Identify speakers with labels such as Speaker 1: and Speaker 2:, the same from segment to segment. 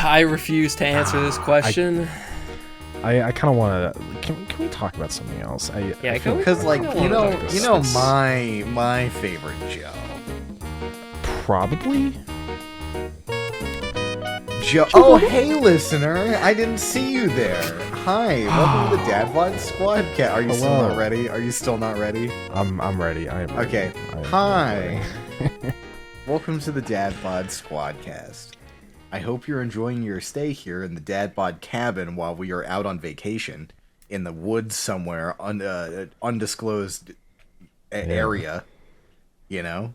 Speaker 1: I refuse to answer this question.
Speaker 2: I kind of want to. Can we talk about something else?
Speaker 3: Because my favorite Joe.
Speaker 2: Probably.
Speaker 3: Joe. Oh, hey, listener! I didn't see you there. Hi, welcome to the DadBodSquadCast. Are you still not ready? Are you still not ready?
Speaker 2: I'm ready. I am ready.
Speaker 3: Okay. Hi. Welcome to the DadBodSquadCast. I hope you're enjoying your stay here in the DadBod cabin while we are out on vacation in the woods somewhere, undisclosed area. You know.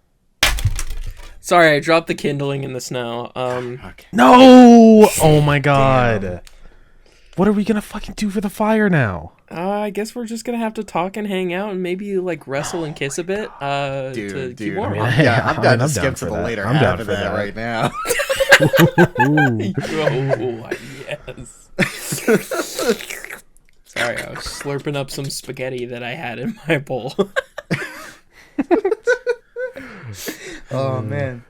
Speaker 1: Sorry, I dropped the kindling in the snow.
Speaker 3: Okay.
Speaker 2: No! Oh my god. Damn. What are we gonna fucking do for the fire now?
Speaker 1: I guess we're just gonna have to talk and hang out and maybe like wrestle and kiss a bit. To keep warm.
Speaker 3: I'm down to skip to the later half of that right now.
Speaker 1: Oh, yes. Sorry, I was slurping up some spaghetti that I had in my bowl.
Speaker 3: Oh man,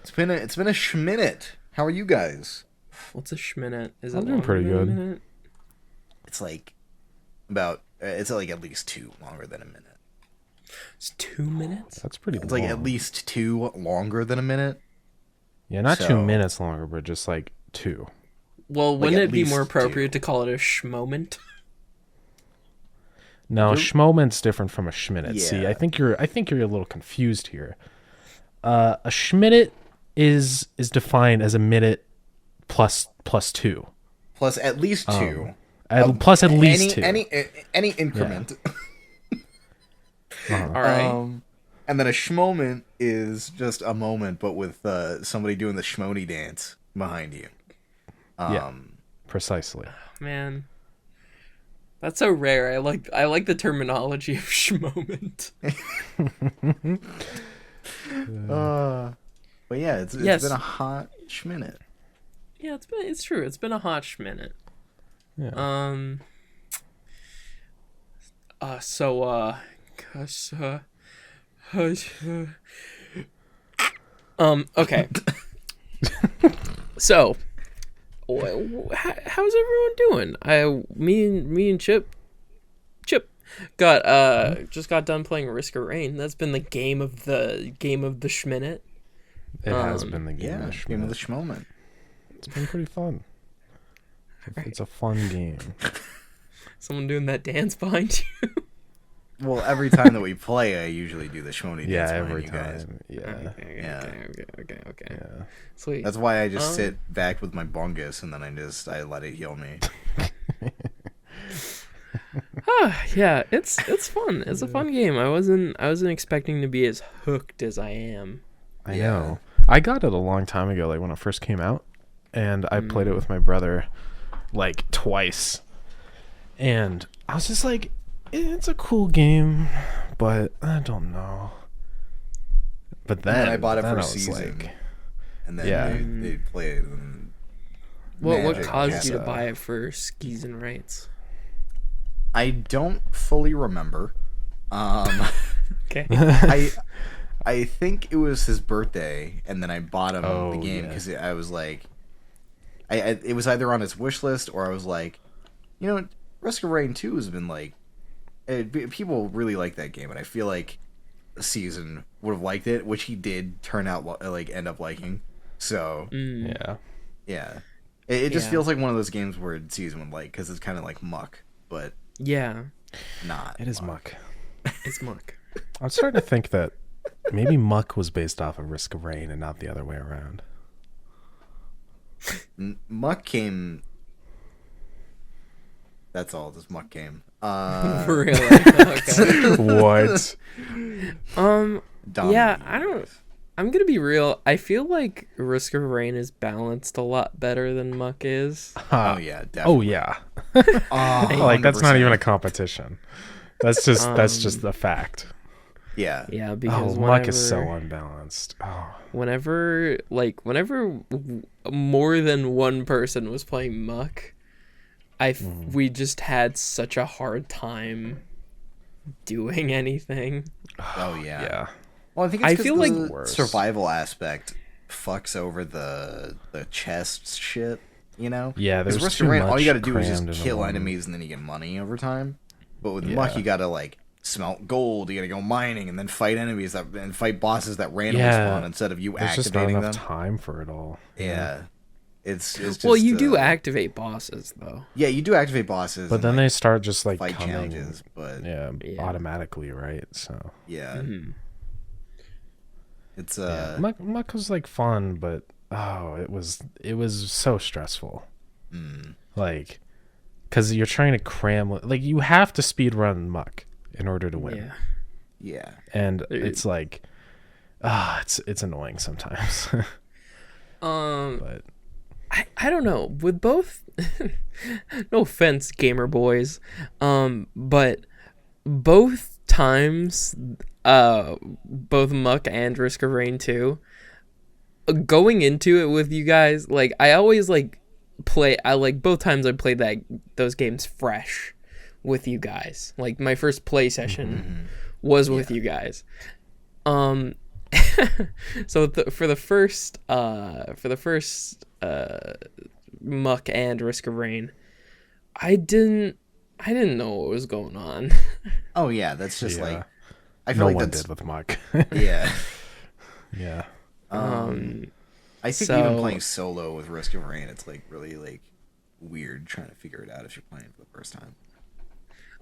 Speaker 3: it's been a schminute. How are you guys?
Speaker 1: What's a schminute? Is
Speaker 2: I'm
Speaker 1: it
Speaker 2: doing pretty good.
Speaker 1: A minute?
Speaker 3: It's like about it's like at least 2 longer than a minute.
Speaker 1: It's 2 minutes.
Speaker 2: That's pretty.
Speaker 3: It's
Speaker 2: long.
Speaker 3: like at least 2 longer than a minute.
Speaker 2: Yeah, not 2 minutes longer, but just like 2.
Speaker 1: Well, wouldn't it be more appropriate to call it a schmoment?
Speaker 2: No, schmoment's different from a schminute. Yeah. See, I think you're a little confused here. A schminute is defined as a minute plus 2.
Speaker 3: Plus at least 2.
Speaker 2: Plus at least 2.
Speaker 3: Any increment.
Speaker 1: Yeah. All right.
Speaker 3: And then a schmoment is just a moment, but with somebody doing the schmony dance behind you.
Speaker 2: Yeah, precisely.
Speaker 1: Man, that's so rare. I like the terminology of schmoment.
Speaker 3: But yeah, it's been a hot schminute.
Speaker 1: Yeah, it's true. It's been a hot schminute.
Speaker 2: Yeah.
Speaker 1: Okay. So, how's everyone doing? Me and Chip just got done playing Risk of Rain. That's been the game of the schminute.
Speaker 2: It has been the game of the
Speaker 3: schmoment.
Speaker 2: It's been pretty fun. It's a fun game.
Speaker 1: Someone doing that dance behind you?
Speaker 3: Well, every time that we play, I usually do the schmony dance.
Speaker 2: Yeah, every
Speaker 3: you
Speaker 2: time.
Speaker 3: Guys.
Speaker 2: Yeah.
Speaker 1: Okay.
Speaker 2: Yeah.
Speaker 1: Sweet.
Speaker 3: That's why I just sit back with my bungus and then I let it heal me.
Speaker 1: Yeah, it's fun. It's a fun game. I wasn't expecting to be as hooked as I am.
Speaker 2: I know. I got it a long time ago, like when it first came out, and I played it with my brother like twice. And I was just like, it's a cool game, but I don't know. But then
Speaker 3: I bought it for a season,
Speaker 2: like,
Speaker 3: and then they played it. And
Speaker 1: what caused you to buy it for skis and rights?
Speaker 3: I don't fully remember.
Speaker 1: Okay.
Speaker 3: I think it was his birthday, and then I bought him the game because I was like, it was either on his wish list or I was like, Risk of Rain 2 has been like, people really like that game, and I feel like Season would have liked it, which he did turn out like end up liking. So yeah, it just feels like one of those games where Season would like because it's kind of like muck, but not.
Speaker 2: It is muck.
Speaker 1: It's muck.
Speaker 2: I'm starting to think that maybe muck was based off of Risk of Rain and not the other way around.
Speaker 3: Muck came. That's all. This muck came.
Speaker 1: Really? Okay.
Speaker 2: What?
Speaker 1: Yeah, I don't. I'm gonna be real. I feel like Risk of Rain is balanced a lot better than Muck is.
Speaker 3: Oh yeah, definitely.
Speaker 2: Oh yeah. Like that's not even a competition. That's just a fact.
Speaker 3: Yeah.
Speaker 1: Yeah, because
Speaker 2: Muck is so unbalanced. Oh.
Speaker 1: Whenever more than one person was playing Muck, we just had such a hard time doing anything.
Speaker 3: Oh yeah.
Speaker 2: Yeah.
Speaker 3: Well, I think it's
Speaker 1: I feel like
Speaker 3: the survival aspect fucks over the chest shit, you know?
Speaker 2: Yeah, there's
Speaker 3: Risk
Speaker 2: too
Speaker 3: of Rain,
Speaker 2: much
Speaker 3: all you gotta do is
Speaker 2: crammed
Speaker 3: just
Speaker 2: into
Speaker 3: kill
Speaker 2: one.
Speaker 3: enemies and then you get money over time. But with Muck, you gotta like smelt gold. You gotta go mining and then fight enemies and fight bosses that randomly spawn instead of you
Speaker 2: There's
Speaker 3: activating
Speaker 2: just not enough
Speaker 3: them.
Speaker 2: time for it all.
Speaker 3: Yeah. It's just,
Speaker 1: well, you do activate bosses though.
Speaker 3: Yeah, you do activate bosses,
Speaker 2: but then they start just like
Speaker 3: fight
Speaker 2: coming,
Speaker 3: challenges. But
Speaker 2: automatically, right? So
Speaker 3: it's
Speaker 2: Muck was like fun, but it was so stressful. Like, because you're trying to cram, like you have to speed run Muck in order to win.
Speaker 3: Yeah,
Speaker 2: and it's like, it's annoying sometimes. But
Speaker 1: I don't know, with both no offense, gamer boys, but both times, both Muck and Risk of Rain 2, going into it with you guys, like I always like both times I played those games fresh with you guys. Like my first play session was with you guys. So for the first Muck and Risk of Rain, I didn't know what was going on.
Speaker 3: Oh yeah, that's just like I feel
Speaker 2: no
Speaker 3: like
Speaker 2: one
Speaker 3: that's
Speaker 2: did with Muck.
Speaker 3: yeah.
Speaker 2: I
Speaker 3: think even playing solo with Risk of Rain, it's like really like weird trying to figure it out if you're playing for the first time.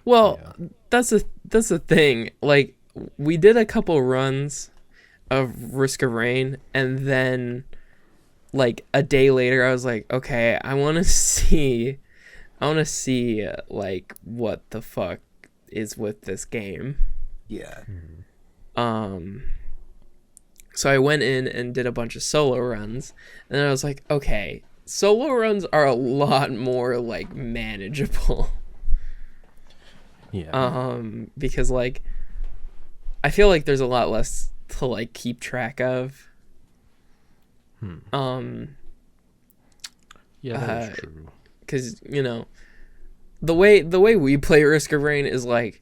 Speaker 1: Well, that's the thing. Like we did a couple runs of Risk of Rain, and then like a day later I was like, okay, I want to see like what the fuck is with this game. So I went in and did a bunch of solo runs, and then I was like, okay, solo runs are a lot more like manageable. Because like I feel like there's a lot less to like keep track of.
Speaker 2: That's true.
Speaker 1: Because the way we play Risk of Rain is like,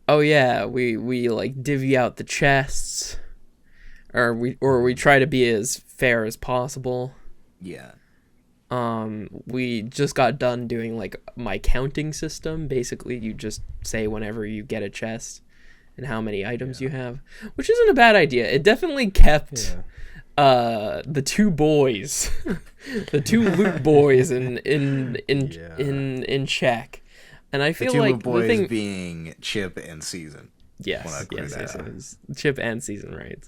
Speaker 1: oh yeah, we like divvy out the chests, or we try to be as fair as possible. We just got done doing like my counting system. Basically, you just say whenever you get a chest and how many items you have, which isn't a bad idea. It definitely kept the two boys, the two loot boys in check. And I feel like
Speaker 3: boys
Speaker 1: the thing
Speaker 3: being Chip and Season.
Speaker 1: Yes, Chip and Season, right?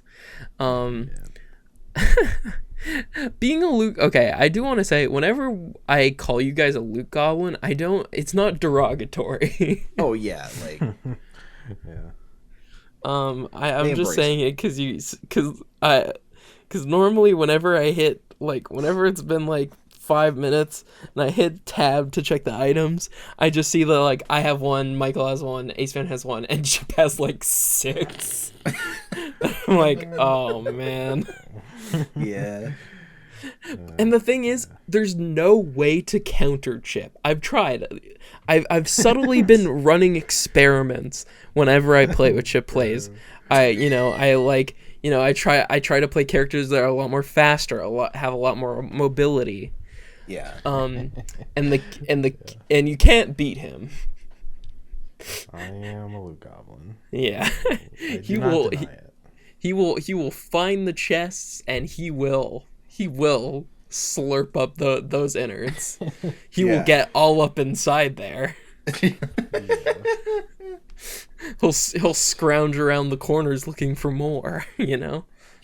Speaker 1: Being a loot, okay, I do want to say, whenever I call you guys a loot goblin, it's not derogatory.
Speaker 3: Oh yeah, like
Speaker 1: I'm just saying it because normally whenever it's been like 5 minutes and I hit tab to check the items, I just see that like I have one, Michael has one, Aceman has one, and Chip has like 6. I'm like, oh man. And the thing is, there's no way to counter Chip. I've tried. I've subtly been running experiments whenever I play with Chip plays. I try to play characters that are a lot more faster, have a lot more mobility. And you can't beat him.
Speaker 2: I am a loot goblin.
Speaker 1: Yeah. He will find the chests and he will slurp up those innards. He will get all up inside there. He'll scrounge around the corners looking for more,
Speaker 3: He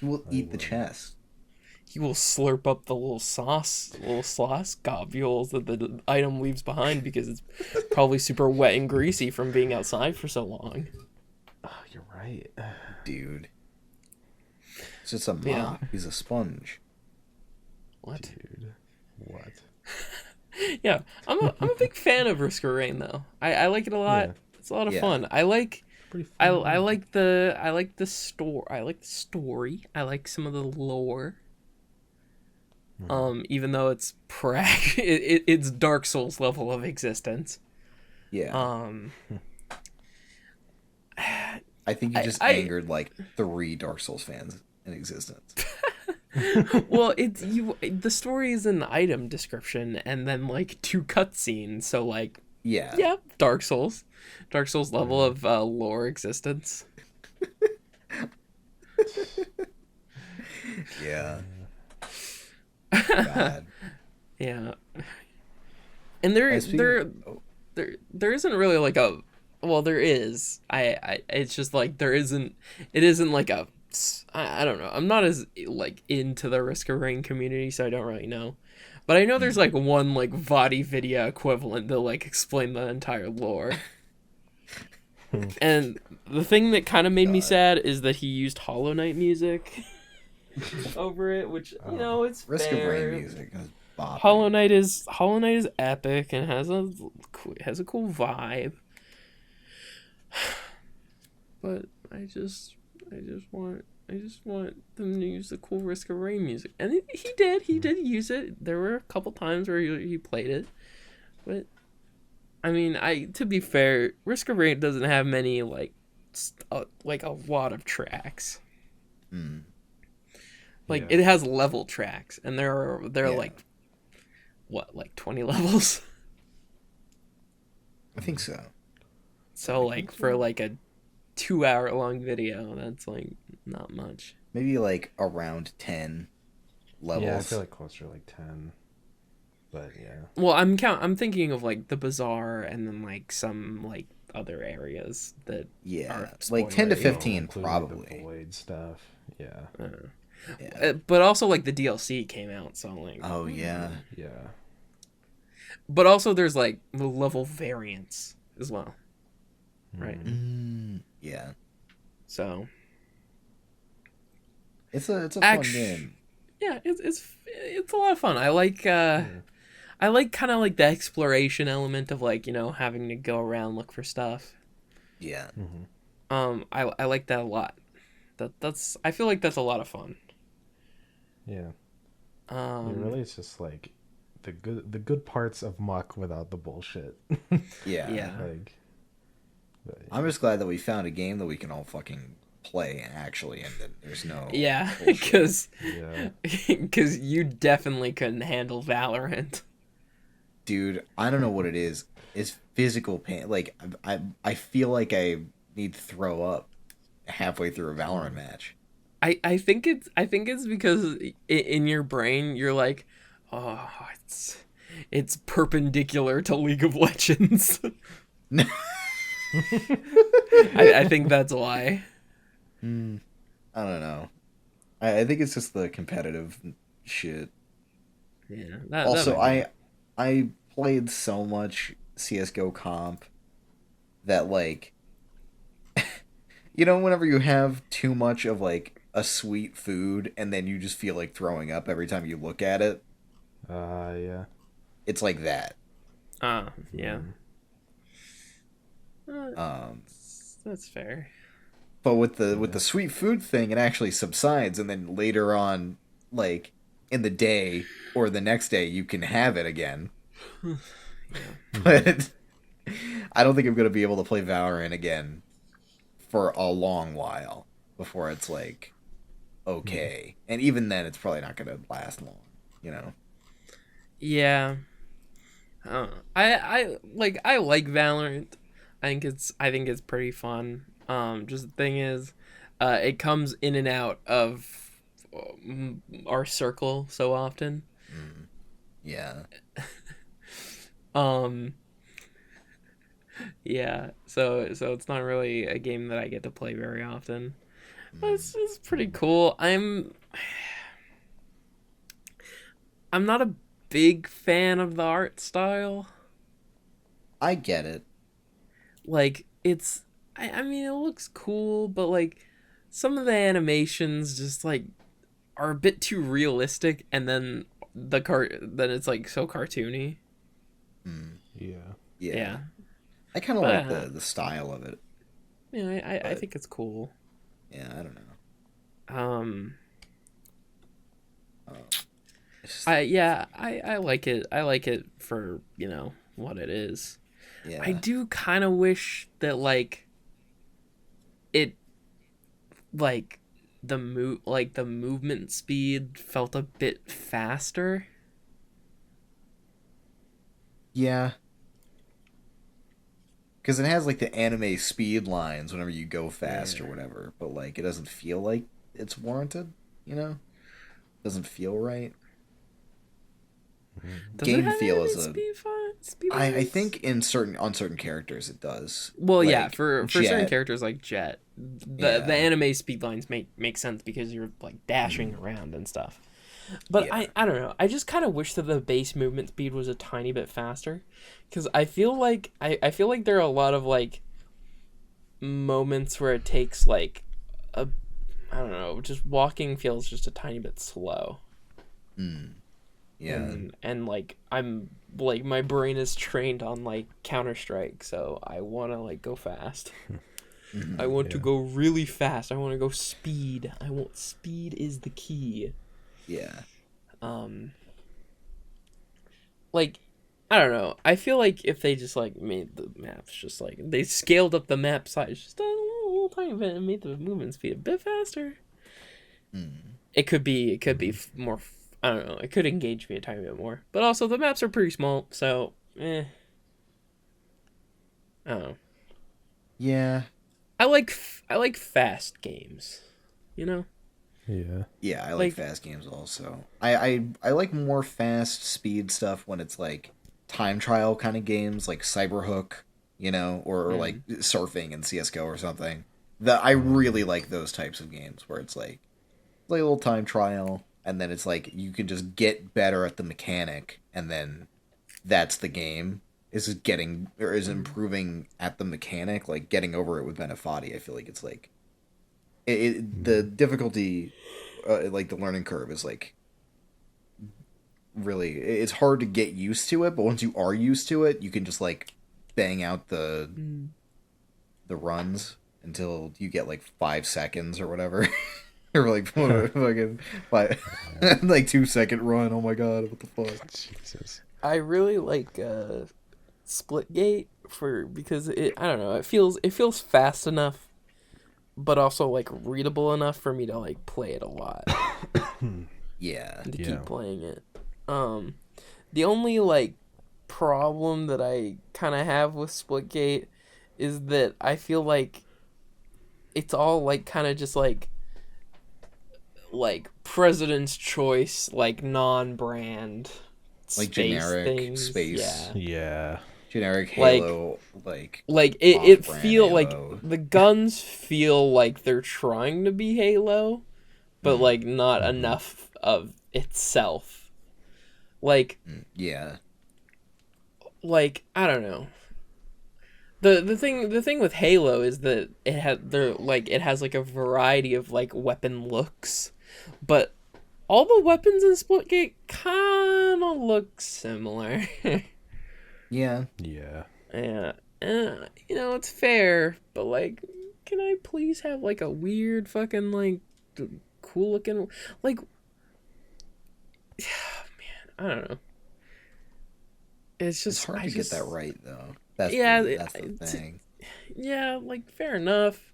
Speaker 3: will eat the chest.
Speaker 1: He will slurp up the little sauce globules that the item leaves behind because it's probably super wet and greasy from being outside for so long.
Speaker 2: Oh, you're right.
Speaker 3: Dude. It's just a mop. He's a sponge.
Speaker 1: What?
Speaker 2: Dude. What?
Speaker 1: Yeah, I'm a big fan of Risk of Rain though. I like it a lot. Yeah. It's a lot of fun. I like the story. I like some of the lore. Even though it's it's Dark Souls level of existence.
Speaker 3: I think you just angered like 3 Dark Souls fans in existence.
Speaker 1: Well, the story is an item description and then like 2 cutscenes. So like,
Speaker 3: Yeah.
Speaker 1: Dark Souls level of lore existence.
Speaker 3: Yeah. God.
Speaker 1: Yeah, and there isn't really like a, well, there is. It's just like it isn't like a. I don't know. I'm not as like into the Risk of Rain community, so I don't really know. But I know there's like one like VOD video equivalent that like explain the entire lore. And the thing that kind of made me sad is that he used Hollow Knight music over it, which it's
Speaker 3: Risk
Speaker 1: fair.
Speaker 3: of Rain music is bopping.
Speaker 1: Hollow Knight is epic and has a cool vibe. But I just want them to use the cool Risk of Rain music, and he did use it. There were a couple times where he played it, but I mean, to be fair, Risk of Rain doesn't have many like a lot of tracks. Like it has level tracks, and there are like what, like 20 levels.
Speaker 3: I think so.
Speaker 1: So like for like a 2-hour-long video, that's like not much.
Speaker 3: Maybe like around 10 levels.
Speaker 2: Yeah, I feel like closer to like 10. But yeah.
Speaker 1: Well, I'm thinking of like the bazaar and then like some like other areas that are
Speaker 3: like 10 to
Speaker 1: spoilery.
Speaker 3: 15
Speaker 2: Including
Speaker 3: probably.
Speaker 2: the void stuff. Yeah.
Speaker 1: But also like the DLC came out, so like.
Speaker 3: Oh yeah.
Speaker 2: Yeah.
Speaker 1: But also there's like the level variants as well, right?
Speaker 3: Yeah.
Speaker 1: So.
Speaker 3: It's a fun game.
Speaker 1: Yeah, it's a lot of fun. I like kind of like the exploration element of like, having to go around look for stuff.
Speaker 3: Yeah.
Speaker 1: I like that a lot. I feel like that's a lot of fun.
Speaker 2: Yeah. Really, it's just like the good parts of Muck without the bullshit.
Speaker 3: Yeah. I'm just glad that we found a game that we can all fucking play actually, and that there's no
Speaker 1: because you definitely couldn't handle Valorant.
Speaker 3: Dude, I don't know what it is. It's physical pain. Like I feel like I need to throw up halfway through a Valorant match.
Speaker 1: I think it's because in your brain you're like, oh, it's perpendicular to League of Legends. I think that's why.
Speaker 3: I don't know. I think it's just the competitive shit.
Speaker 1: Yeah.
Speaker 3: Also, I played so much CS:GO comp that like, whenever you have too much of like a sweet food and then you just feel like throwing up every time you look at it.
Speaker 2: Yeah.
Speaker 3: It's like that.
Speaker 1: Yeah. That's fair.
Speaker 3: But with the sweet food thing, it actually subsides, and then later on, like in the day or the next day, you can have it again. But I don't think I'm gonna be able to play Valorant again for a long while before it's like okay, and even then, it's probably not gonna last long.
Speaker 1: Yeah. I like Valorant. I think it's pretty fun. Just the thing is, it comes in and out of our circle so often.
Speaker 3: Yeah.
Speaker 1: Yeah. So it's not really a game that I get to play very often. But it's pretty cool. I'm not a big fan of the art style.
Speaker 3: I get it.
Speaker 1: Like I mean, it looks cool, but like some of the animations just like are a bit too realistic, and then then it's like so cartoony.
Speaker 3: Yeah. I kind of like the style of it.
Speaker 1: Yeah, I think it's cool.
Speaker 3: Yeah, I don't know.
Speaker 1: I like it. I like it for what it is.
Speaker 3: Yeah.
Speaker 1: I do kind of wish that like it like the movement speed felt a bit faster.
Speaker 3: Yeah. Because it has like the anime speed lines whenever you go fast or whatever, but like it doesn't feel like it's warranted, you know? Doesn't feel right.
Speaker 1: Does it
Speaker 3: Game
Speaker 1: have
Speaker 3: feel
Speaker 1: anime
Speaker 3: is a
Speaker 1: speed
Speaker 3: I
Speaker 1: lines?
Speaker 3: think on certain characters it does.
Speaker 1: Well,
Speaker 3: like
Speaker 1: yeah, for certain
Speaker 3: Jet.
Speaker 1: characters like Jet, the
Speaker 3: Yeah.
Speaker 1: anime speed lines make sense because you're like dashing around and stuff. But
Speaker 3: Yeah.
Speaker 1: I don't know. I just kind of wish that the base movement speed was a tiny bit faster, because I feel like I feel like there are a lot of like moments where it takes like a I don't know, just walking feels just a tiny bit slow.
Speaker 3: Yeah.
Speaker 1: And like I'm like my brain is trained on like Counter-Strike, so I want to like go fast. I want to go really fast. I want to go speed. Speed is the key.
Speaker 3: Yeah.
Speaker 1: Like I don't know. I feel like if they just like made the maps just like they scaled up the map size just a little tiny bit and made the movement speed a bit faster. It could be more. I don't know. It could engage me a tiny bit more, but also the maps are pretty small, so I don't know.
Speaker 3: Yeah.
Speaker 1: I like fast games, you know.
Speaker 2: Yeah.
Speaker 3: Yeah, I like
Speaker 1: Like-
Speaker 3: fast games also. I like more fast speed stuff when it's like time trial kind of games like Cyberhook, you know, or like surfing in CS:GO or something. I really like those types of games where it's like a little time trial and then it's like you can just get better at the mechanic and then that's the game. Is improving at the mechanic, like getting over it with Benefati. I feel like it's like the difficulty, like the learning curve is like really it's hard to get used to it, but once you are used to it, you can just like bang out the runs until you get like 5 seconds or whatever. Or like fucking like 2 second run. Oh my god, what the fuck?
Speaker 2: Jesus.
Speaker 1: I really like Splitgate because I don't know, it feels fast enough, but also like readable enough for me to like play it a lot.
Speaker 3: Yeah.
Speaker 1: To keep playing it. The only like problem that I kind of have with Splitgate is that I feel like it's all like kind of just like President's Choice, like non-brand,
Speaker 3: Like
Speaker 1: space
Speaker 3: generic
Speaker 1: things.
Speaker 3: space.
Speaker 2: Yeah.
Speaker 3: Generic Halo, like
Speaker 1: it
Speaker 3: off-brand
Speaker 1: feel like
Speaker 3: Halo.
Speaker 1: the guns feel like they're trying to be Halo, but like not enough of itself. Like
Speaker 3: Yeah.
Speaker 1: I don't know. The thing with Halo is that it has like a variety of like weapon looks, but all the weapons in Splitgate kind of look similar.
Speaker 3: Yeah.
Speaker 2: Yeah.
Speaker 1: Yeah, you know, it's fair, but like, can I please have like a weird fucking like cool looking like? Man, I don't know. It's just
Speaker 3: It's hard to get that right though. That's the thing.
Speaker 1: Yeah, like fair enough,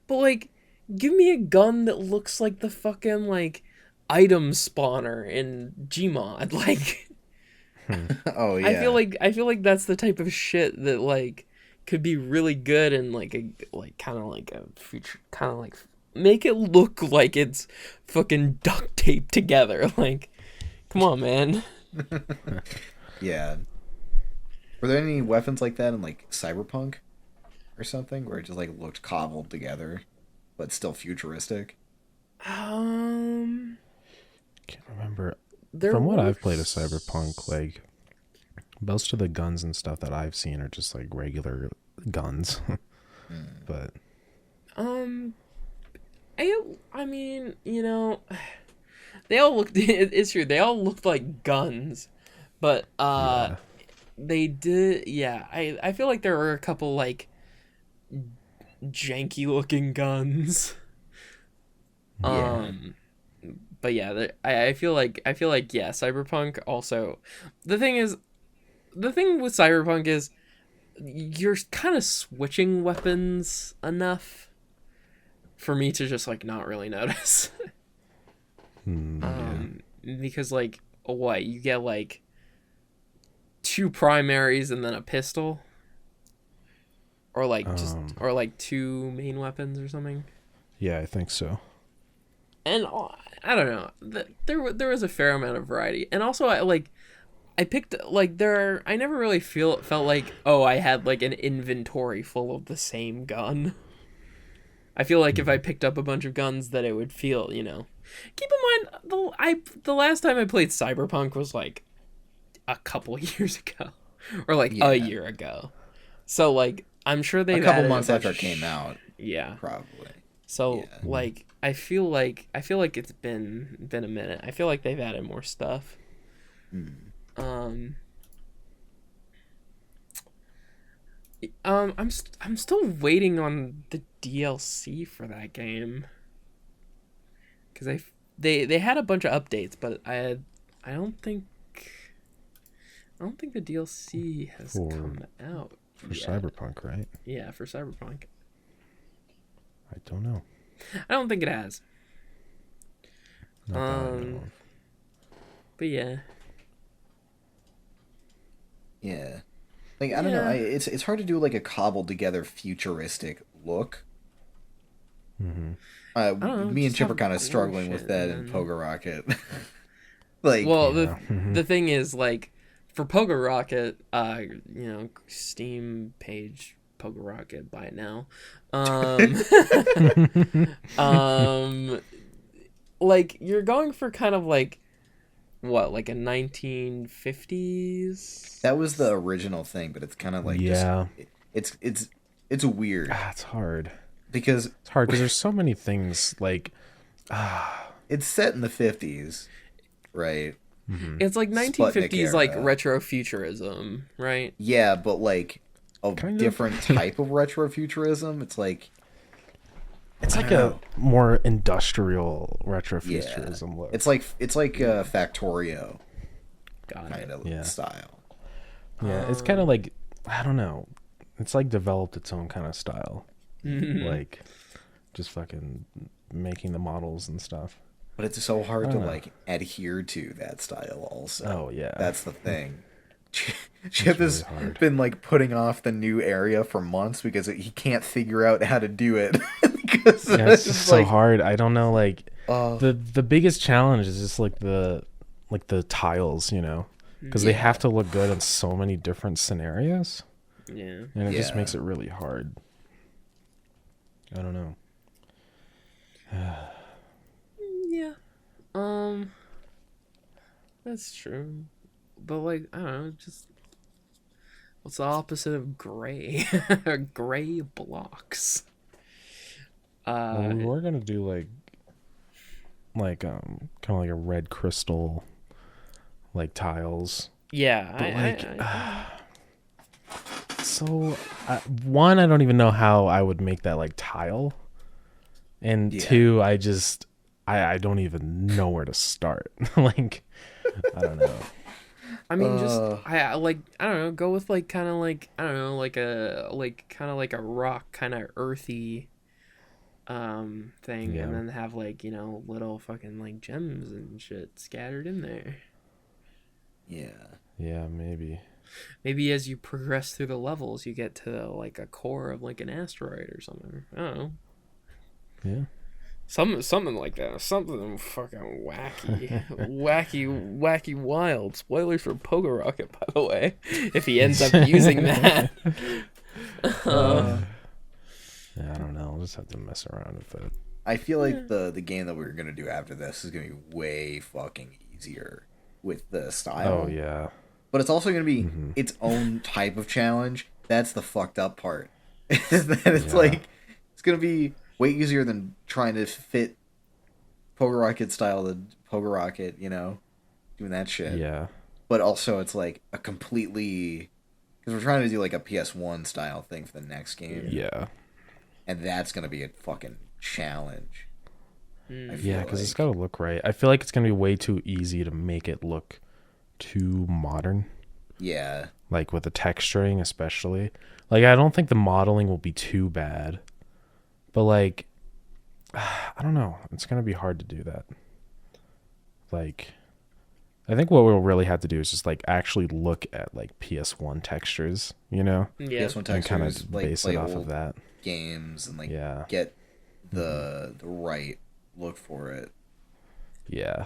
Speaker 1: but like, give me a gun that looks like the fucking like item spawner in Gmod, like.
Speaker 3: Oh yeah.
Speaker 1: I feel like that's the type of shit that like could be really good and like a kind of like a future kind of like make it look like it's fucking duct taped together. Like, come on, man.
Speaker 3: Yeah. Were there any weapons like that in like Cyberpunk or something where it just like looked cobbled together but still futuristic?
Speaker 2: Can't remember. From what I've played of Cyberpunk, like most of the guns and stuff that I've seen are just like regular guns. But
Speaker 1: I mean, you know, they all looked. It's true. They all looked like guns, but they did. Yeah, I feel like there were a couple like janky looking guns.
Speaker 3: Yeah.
Speaker 1: But yeah, I feel like yeah, Cyberpunk also. The thing with Cyberpunk is you're kind of switching weapons enough for me to just like not really notice. Because like what you get like 2 primaries and then a pistol, or like just or like 2 main weapons or something.
Speaker 2: Yeah, I think so.
Speaker 1: And I don't know, there was a fair amount of variety, and also I picked like I never really felt like, oh, I had like an inventory full of the same gun. I feel like if I picked up a bunch of guns that it would feel, you know. Keep in mind, the last time I played Cyberpunk was like a couple years ago, or like a year ago. So like I'm sure they've
Speaker 3: a couple
Speaker 1: added
Speaker 3: months after it came out.
Speaker 1: Yeah,
Speaker 3: probably.
Speaker 1: So like I feel like it's been a minute. I feel like they've added more stuff. I'm still waiting on the DLC for that game, because they had a bunch of updates, but I don't think the DLC has come out
Speaker 2: for
Speaker 1: yet.
Speaker 2: Cyberpunk, right?
Speaker 1: Yeah, for Cyberpunk.
Speaker 2: I don't know.
Speaker 1: I don't think it has.
Speaker 2: Not that I know of.
Speaker 1: But yeah.
Speaker 3: Yeah. Like, I don't know. It's hard to do like a cobbled together futuristic look.
Speaker 2: Mm-hmm.
Speaker 3: Me and Chip are kind of struggling with that in Pogo Rocket. Like,
Speaker 1: well, the thing is, like, for Pogo Rocket, you know, Steam page Pogo Rocket, buy it now. Like, you're going for kind of like what, like a 1950s?
Speaker 3: That was the original thing, but it's kind of like it's weird.
Speaker 2: It's hard
Speaker 3: because
Speaker 2: there's so many things like
Speaker 3: it's set in the 50s, right?
Speaker 1: Mm-hmm. It's like 1950s like retrofuturism, right?
Speaker 3: Yeah, but like a different type of retrofuturism. It's like
Speaker 2: a more industrial retrofuturism look.
Speaker 3: It's like Factorio
Speaker 1: kind
Speaker 3: of style.
Speaker 2: Yeah, it's kind of like, I don't know. It's like developed its own kind of style. Like just fucking making the models and stuff.
Speaker 3: But it's so hard to like adhere to that style also.
Speaker 2: Oh yeah.
Speaker 3: That's the thing. Chip has been like putting off the new area for months because he can't figure out how to do it. Because
Speaker 2: it's just so hard. I don't know, like the biggest challenge is just like the tiles, you know, because they have to look good in so many different scenarios.
Speaker 1: Yeah.
Speaker 2: And it just makes it really hard. I don't know.
Speaker 1: Yeah. That's true. But like, I don't know, just what's the opposite of gray? Gray blocks.
Speaker 2: Well, we were gonna do like kind of like a red crystal like tiles.
Speaker 1: Yeah,
Speaker 2: so one, I don't even know how I would make that like tile, and two, I don't even know where to start. Like, I don't know.
Speaker 1: I mean, I don't know, go with like kind of like, I don't know, like a kind of like a rock kind of earthy thing, and then have like, you know, little fucking like gems and shit scattered in there.
Speaker 2: Yeah, maybe
Speaker 1: as you progress through the levels, you get to like a core of like an asteroid or something. I don't know.
Speaker 2: Yeah.
Speaker 1: Something like that. Something fucking wacky wild. Spoilers for Pogo Rocket, by the way, if he ends up using that.
Speaker 2: Yeah, I don't know. I'll just have to mess around with it.
Speaker 3: I feel like the game that we're gonna do after this is gonna be way fucking easier with the style.
Speaker 2: Oh yeah.
Speaker 3: But it's also gonna be its own type of challenge. That's the fucked up part. It's like it's gonna be way easier than trying to fit Pogo Rocket style to Pogo Rocket, you know, doing that shit.
Speaker 2: Yeah.
Speaker 3: But also it's like a completely, because we're trying to do like a PS1 style thing for the next game.
Speaker 2: Yeah.
Speaker 3: And that's gonna be a fucking challenge.
Speaker 2: Yeah, because it's gotta look right. I feel like it's gonna be way too easy to make it look too modern.
Speaker 3: Yeah.
Speaker 2: Like with the texturing especially. Like I don't think the modeling will be too bad. But like I don't know. It's gonna be hard to do that. Like, I think what we'll really have to do is just like actually look at like PS1 textures, you know?
Speaker 1: Yeah.
Speaker 3: PS1
Speaker 2: And kind
Speaker 3: textures,
Speaker 2: of
Speaker 3: like
Speaker 2: base
Speaker 3: play
Speaker 2: it off
Speaker 3: old
Speaker 2: of that.
Speaker 3: games and like
Speaker 2: Yeah.
Speaker 3: get the right look for it.
Speaker 2: Yeah.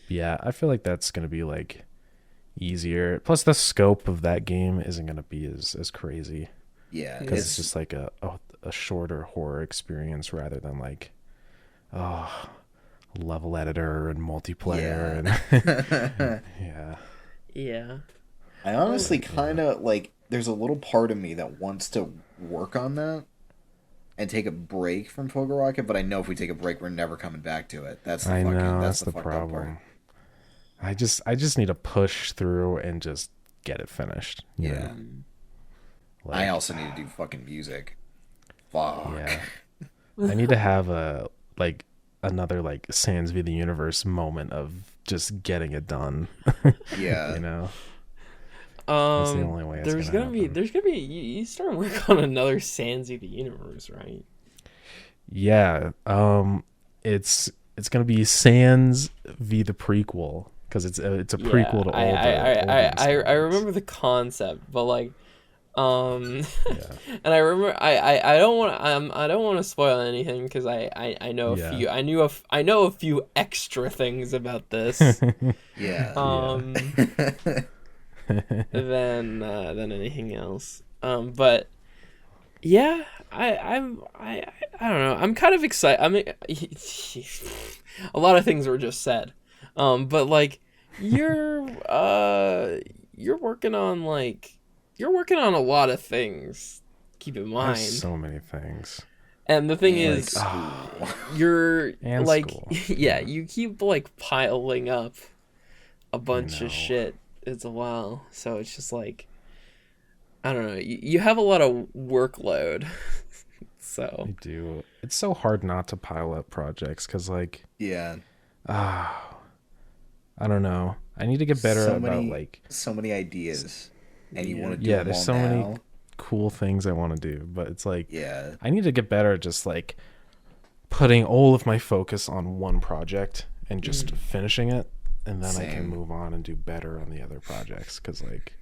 Speaker 2: Yeah, I feel like that's gonna be like easier. Plus, the scope of that game isn't gonna be as crazy
Speaker 3: Yeah,
Speaker 2: because it's just like a shorter horror experience rather than like level editor and multiplayer and yeah.
Speaker 1: Yeah.
Speaker 3: I honestly kind of like. There's a little part of me that wants to work on that and take a break from Pogo Rocket, but I know if we take a break, we're never coming back to it. That's the
Speaker 2: I
Speaker 3: fucking.
Speaker 2: know
Speaker 3: That's
Speaker 2: that's the
Speaker 3: fucked up part.
Speaker 2: problem. I just need to push through and just get it finished. You
Speaker 3: Yeah.
Speaker 2: know? Like,
Speaker 3: I also need to do fucking music. Fuck.
Speaker 2: Yeah. I need to have another like Sans v the Universe moment of just getting it done.
Speaker 3: Yeah.
Speaker 2: You know? That's the only way it's
Speaker 1: There's
Speaker 2: gonna
Speaker 1: gonna
Speaker 2: happen.
Speaker 1: be you start working on another Sansy the Universe, right?
Speaker 2: Yeah. It's gonna be Sans v the prequel because it's a prequel to all
Speaker 1: I remember the concept, but like
Speaker 2: Yeah.
Speaker 1: and I remember I don't want to spoil anything because I know a few I know a few extra things about this
Speaker 3: Yeah.
Speaker 1: than anything else. But yeah, I don't know. I'm kind of excited. I mean, a lot of things were just said. But like you're working on a lot of things. Keep in mind.
Speaker 2: There's so many things.
Speaker 1: And the thing
Speaker 3: And,
Speaker 1: is,
Speaker 3: like,
Speaker 1: you're
Speaker 2: And
Speaker 1: like,
Speaker 2: school.
Speaker 1: yeah, you keep like piling up a bunch
Speaker 2: know.
Speaker 1: of shit. It's a while, so it's just like, I don't know. You have a lot of workload, so
Speaker 2: I do. It's so hard not to pile up projects because like
Speaker 3: Yeah.
Speaker 2: I don't know. I need to get better
Speaker 3: So
Speaker 2: about
Speaker 3: many-
Speaker 2: like
Speaker 3: So many ideas, and you want to do
Speaker 2: yeah.
Speaker 3: them
Speaker 2: There's
Speaker 3: all
Speaker 2: so
Speaker 3: now.
Speaker 2: many cool things I want to do, but it's like
Speaker 3: Yeah.
Speaker 2: I need to get better at just like putting all of my focus on one project and just finishing it, and then I can
Speaker 3: Same.
Speaker 2: move on and do better on the other projects because like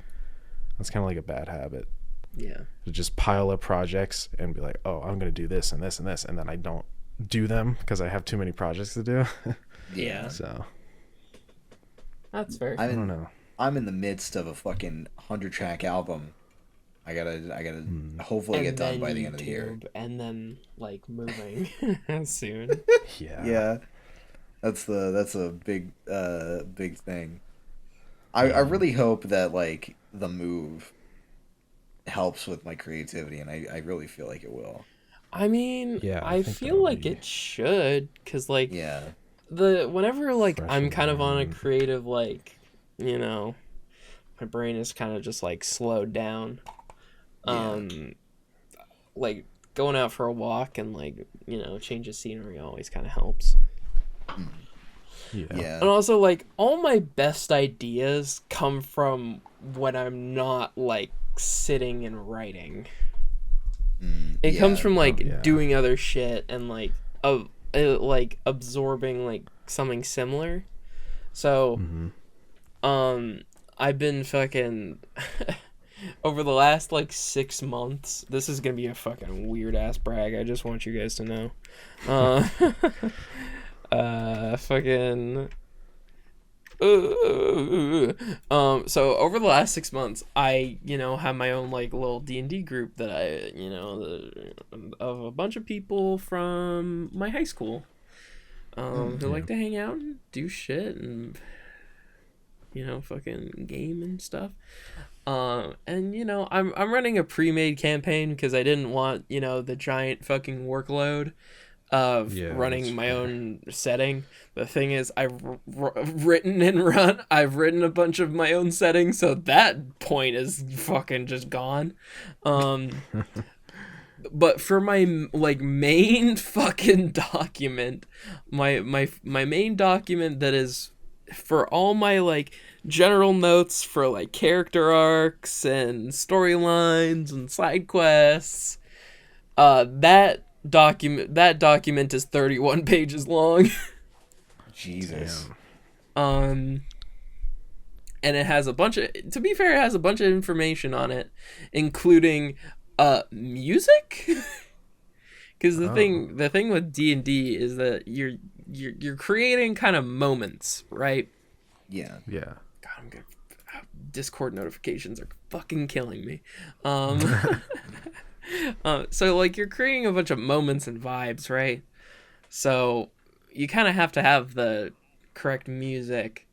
Speaker 2: that's kind of like a bad habit
Speaker 1: yeah.
Speaker 2: to just pile up projects and be like, oh, I'm gonna do this and this and this, and then I don't do them because I have too many projects to do.
Speaker 1: Yeah.
Speaker 2: So
Speaker 1: That's fair.
Speaker 2: I don't know.
Speaker 3: I'm in the midst of a fucking 100-track album. I gotta hopefully get done by the end of the year.
Speaker 1: And then like moving soon.
Speaker 2: Yeah.
Speaker 3: That's a big big thing. I really hope that like the move helps with my creativity, and I really feel like it will.
Speaker 1: I mean,
Speaker 2: Yeah, I
Speaker 1: I
Speaker 2: think
Speaker 1: feel
Speaker 2: that'll
Speaker 1: like
Speaker 2: be-
Speaker 1: it should, cause like
Speaker 3: Yeah.
Speaker 1: whenever like
Speaker 2: Fresh
Speaker 1: I'm kind of on a
Speaker 2: environment.
Speaker 1: creative like, you know, my brain is kind of just like slowed down. Like going out for a walk and like, you know, change of scenery always kind of helps.
Speaker 2: Yeah.
Speaker 3: Yeah.
Speaker 1: And also like all my best ideas come from when I'm not like sitting and writing. It comes from like
Speaker 2: yeah.
Speaker 1: doing other shit and like like absorbing like something similar. So I've been fucking over the last like 6 months. This is gonna be a fucking weird ass brag. I just want you guys to know. Fucking. So over the last 6 months, I, you know, have my own like little D&D group that I, you know, of a bunch of people from my high school, who like to hang out and do shit and, you know, fucking game and stuff. And you know, I'm running a pre-made campaign because I didn't want, you know, the giant fucking workload of running
Speaker 2: that's
Speaker 1: my
Speaker 2: fair.
Speaker 1: own setting. The thing is, I've written a bunch of my own settings, so that point is fucking just gone. But for my like main fucking document, my main document that is for all my like general notes for like character arcs and storylines and side quests, that document is 31 pages long.
Speaker 3: Jesus.
Speaker 1: And it has a bunch of, to be fair, it has a bunch of information on it, including music. Because the thing with D&D is that you're creating kind of moments, right?
Speaker 3: Yeah.
Speaker 2: Yeah.
Speaker 1: God, I'm good. Discord notifications are fucking killing me. So like you're creating a bunch of moments and vibes, right? So you kind of have to have the correct music.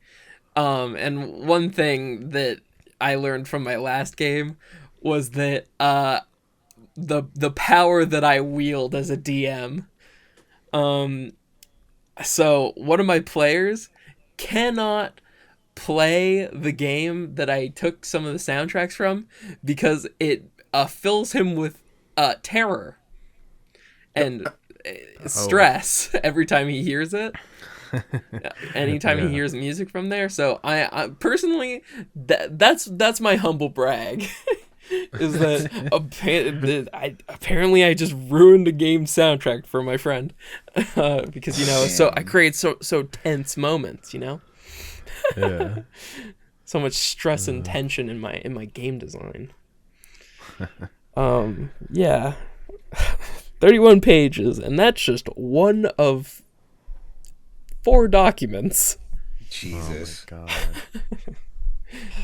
Speaker 1: And one thing that I learned from my last game was that the power that I wield as a DM. So one of my players cannot play the game that I took some of the soundtracks from because it fills him with terror and stress every time he hears it. Anytime he hears music from there. So I personally, that's my humble brag. Is that apparently I just ruined a game soundtrack for my friend because so I create so tense moments,
Speaker 2: Yeah.
Speaker 1: so much stress and tension in my game design. 31 pages, and that's just one of 4 documents.
Speaker 3: Jesus.
Speaker 2: Oh my God.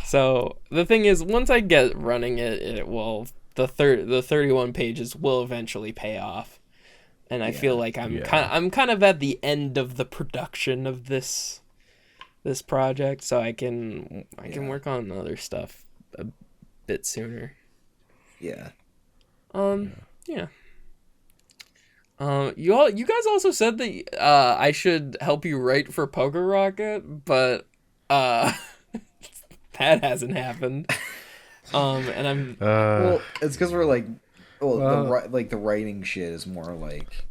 Speaker 1: So the thing is, once I get running it will the 31 pages will eventually pay off, and I feel like I'm kind of at the end of the production of this project, so I can work on other stuff a bit sooner.
Speaker 3: Yeah.
Speaker 1: Yeah. You guys also said that I should help you write for Poker Rocket, but that hasn't happened. And I'm
Speaker 3: well, it's because we're like, the writing shit is more like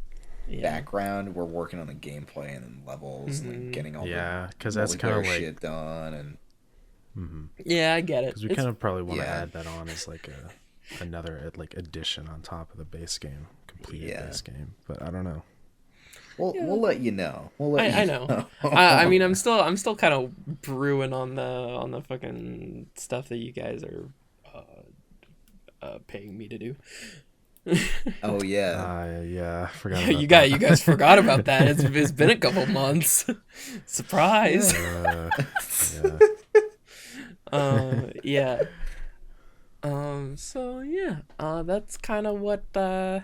Speaker 3: background. We're working on the gameplay and then levels and like getting all
Speaker 2: because that's kind of like
Speaker 3: shit done and.
Speaker 1: Yeah, I get it.
Speaker 2: Because we kind of probably want to add that on as like another like addition on top of the base game, completed base game. But I don't know.
Speaker 3: We'll let you know.
Speaker 1: I know. I mean, I'm still kind of brewing on the fucking stuff that you guys are paying me to do.
Speaker 3: Oh yeah.
Speaker 2: Yeah. I forgot. About
Speaker 1: you guys forgot about that. It's been a couple months. Surprise. Yeah. So yeah. That's kind of what. Yeah.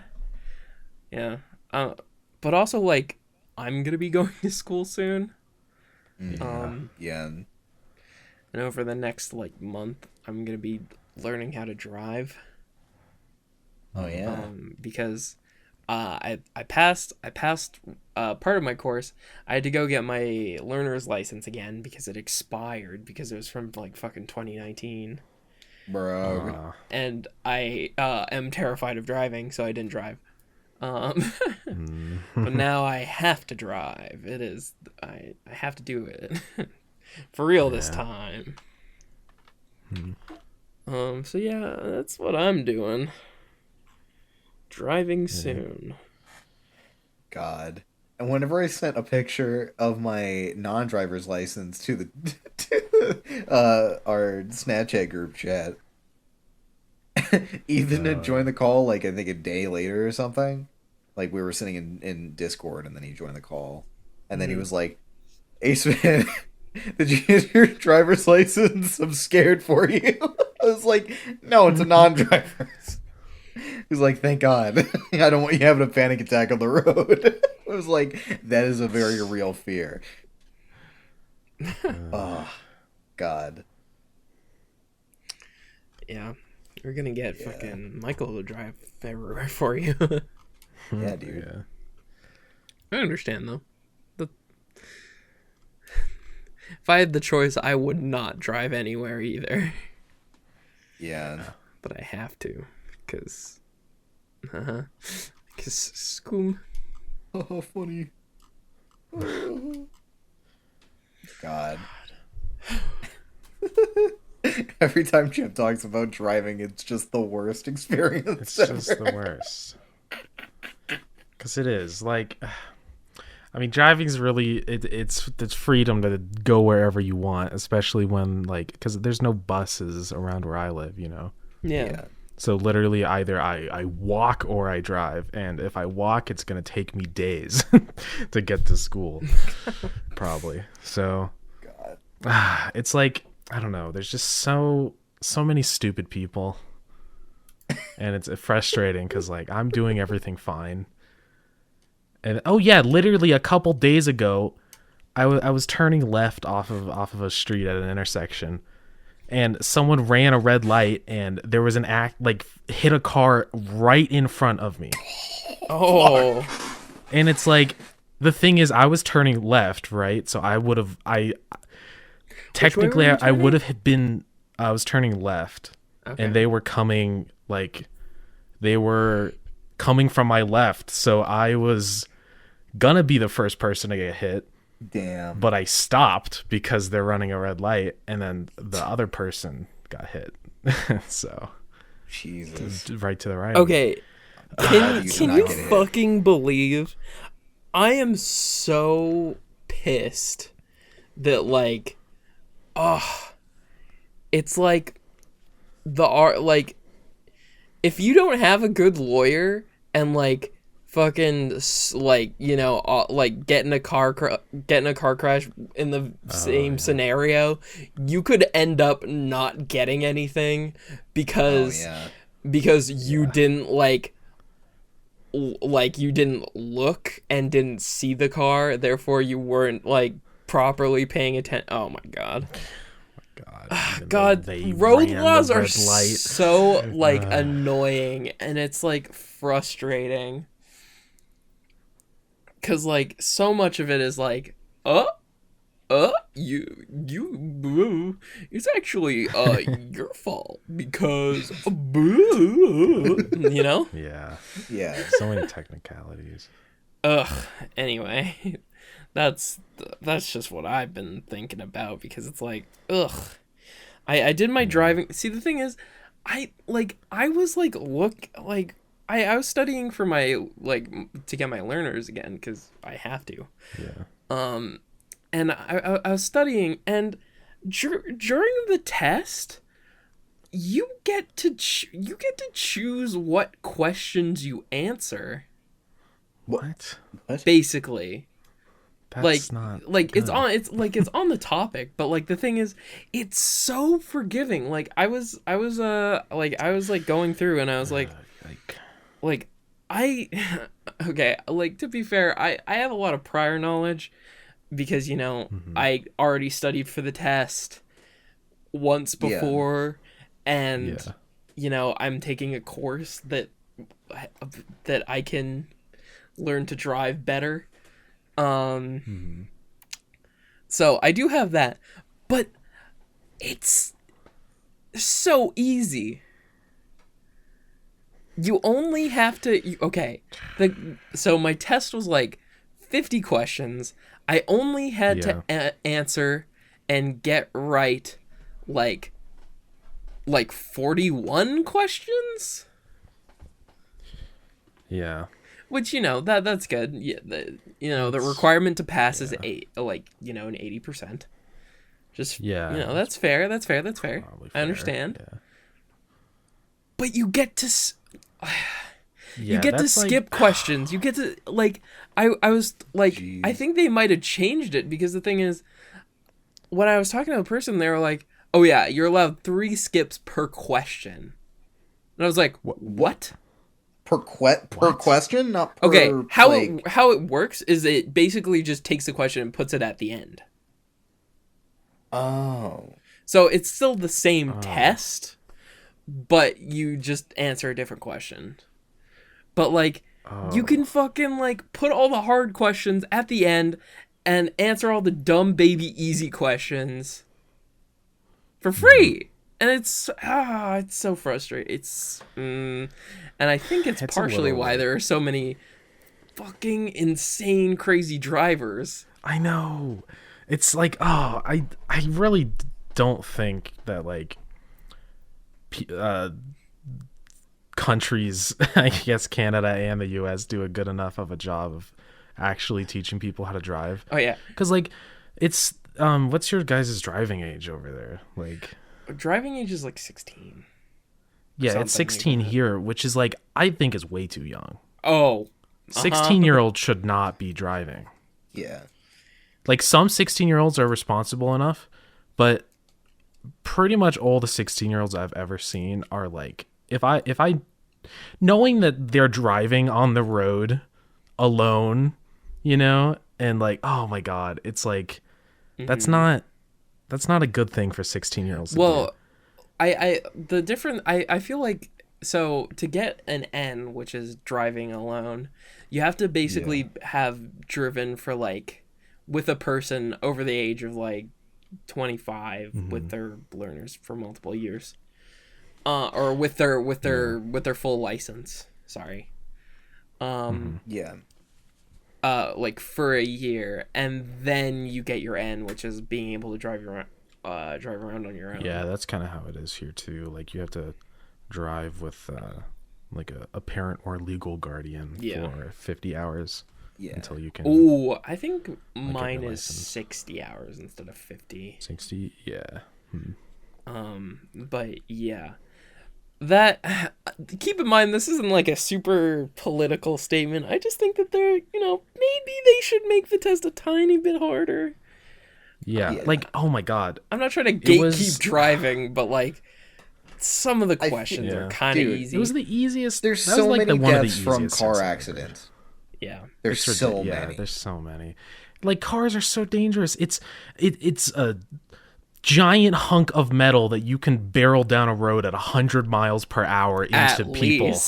Speaker 1: But also, like, I'm gonna be going to school soon. And over the next like month, I'm gonna be learning how to drive.
Speaker 3: Oh yeah.
Speaker 1: Because I passed part of my course. I had to go get my learner's license again because it expired because it was from like fucking 2019.
Speaker 3: Bro.
Speaker 1: And I am terrified of driving, so I didn't drive. But now I have to drive. I have to do it for real this time. So yeah, that's what I'm doing. Driving soon.
Speaker 3: God. And whenever I sent a picture of my non-driver's license to our Snapchat group chat, Ethan had joined the call like I think a day later or something. Like we were sitting in Discord and then he joined the call. And then he was like, Ace Man, did you get your driver's license? I'm scared for you. I was like, no, it's a non-driver's. He's like, thank God. I don't want you having a panic attack on the road. I was like, that is a very real fear. Oh, God.
Speaker 1: Yeah. We're going to get fucking Michael to drive everywhere for you.
Speaker 3: Yeah, dude.
Speaker 2: Yeah.
Speaker 1: I understand, though. If I had the choice, I would not drive anywhere either.
Speaker 3: Yeah.
Speaker 1: But I have to, because school.
Speaker 3: Oh, funny. God. Every time Chip talks about driving, it's just the worst experience
Speaker 2: It's just the worst. because it is like, I mean, driving's really it's freedom to go wherever you want, especially when like, because there's no buses around where I live, you know.
Speaker 1: Yeah.
Speaker 2: So literally either I walk or I drive, and if I walk, it's gonna take me days to get to school, probably. So, God, it's like, I don't know. There's just so many stupid people, and it's frustrating because like I'm doing everything fine, and oh yeah, literally a couple days ago, I was turning left off of a street at an intersection. And someone ran a red light, and there was hit a car right in front of me.
Speaker 1: Oh.
Speaker 2: And it's like, the thing is, I was turning left, right? So I would have, technically, I would have been, I was turning left. Okay. And they were coming from my left. So I was gonna be the first person to get hit.
Speaker 3: Damn.
Speaker 2: But I stopped because they're running a red light, and then the other person got hit. So,
Speaker 3: Jesus,
Speaker 2: right to the right.
Speaker 1: Okay, can you fucking believe? I am so pissed that like, it's like if you don't have a good lawyer and like. Fucking like, you know, like get in a car crash in the same scenario, you could end up not getting anything because you didn't you didn't look and didn't see the car, therefore you weren't like properly paying attention. Oh my god. God, road laws are so like annoying, and it's like frustrating. Because, like, so much of it is like, it's actually, your fault, because, you know?
Speaker 2: Yeah.
Speaker 3: Yeah.
Speaker 2: So many technicalities.
Speaker 1: Anyway, that's just what I've been thinking about, because it's like, I did my driving, see, the thing is, I was studying for my, like, to get my learners again, because I have to.
Speaker 2: Yeah.
Speaker 1: And I was studying, and during the test, you get to choose what questions you answer.
Speaker 3: What?
Speaker 1: Basically.
Speaker 2: That's not
Speaker 1: like
Speaker 2: good.
Speaker 1: it's on the topic, but like the thing is, it's so forgiving. Like I was going through, and I was like okay, like, to be fair, I have a lot of prior knowledge because, you know, I already studied for the test once before, and you know, I'm taking a course that I can learn to drive better. So I do have that, but it's so easy. You only have to... So my test was like 50 questions. I only had to answer and get right like 41 questions?
Speaker 2: Yeah.
Speaker 1: Which, you know, that's good. Yeah, the requirement to pass is an 80%. Just, you know, that's fair. I understand. Yeah. But you get to... you get to skip questions. You get to, like, I was like, jeez. I think they might have changed it, because the thing is, when I was talking to a person, they were like, oh yeah, you're allowed 3 skips per question. And I was like, what?
Speaker 3: Per question? Not per...
Speaker 1: Okay, how it works is it basically just takes the question and puts it at the end.
Speaker 3: Oh.
Speaker 1: So it's still the same test, but you just answer a different question. But, like, you can fucking, like, put all the hard questions at the end and answer all the dumb baby easy questions for free. And it's so frustrating. And I think it's partially why there are so many fucking insane, crazy drivers.
Speaker 2: I know. It's like, I really don't think that, like, countries, I guess Canada and the US, do a good enough of a job of actually teaching people how to drive.
Speaker 1: Oh yeah,
Speaker 2: because like it's what's your guys' driving age over there? Like
Speaker 1: driving age is like 16.
Speaker 2: Yeah, it's 16
Speaker 1: like
Speaker 2: here, which is like I think is way too young.
Speaker 1: Oh,
Speaker 2: 16-year-olds should not be driving.
Speaker 3: Yeah.
Speaker 2: Like some 16-year-olds are responsible enough, but pretty much all the 16-year-olds I've ever seen are like, if I knowing that they're driving on the road alone, you know, and like, oh my God, it's like, that's not a good thing for 16-year-olds to do.
Speaker 1: I feel like, so to get an N, which is driving alone, you have to basically have driven for like, with a person over the age of like 25 with their learners for multiple years, or with their full license. Sorry. Like for a year, and then you get your N, which is being able to drive around on your own.
Speaker 2: Yeah, that's kind of how it is here too. Like you have to drive with like a parent or legal guardian for 50 hours until you can.
Speaker 1: Oh, I think mine is 60 hours instead of 50.
Speaker 2: 60, yeah.
Speaker 1: But yeah, that, keep in mind, this isn't like a super political statement. I just think that they're, maybe they should make the test a tiny bit harder.
Speaker 2: Yeah, like, oh my God.
Speaker 1: I'm not trying to gatekeep driving, but like, some of the questions are kind of easy.
Speaker 2: It was the easiest.
Speaker 3: There's so many deaths from car accidents.
Speaker 1: Yeah.
Speaker 3: There's so many.
Speaker 2: There's so many. Like, cars are so dangerous. It's a giant hunk of metal that you can barrel down a road at 100 miles per hour into people.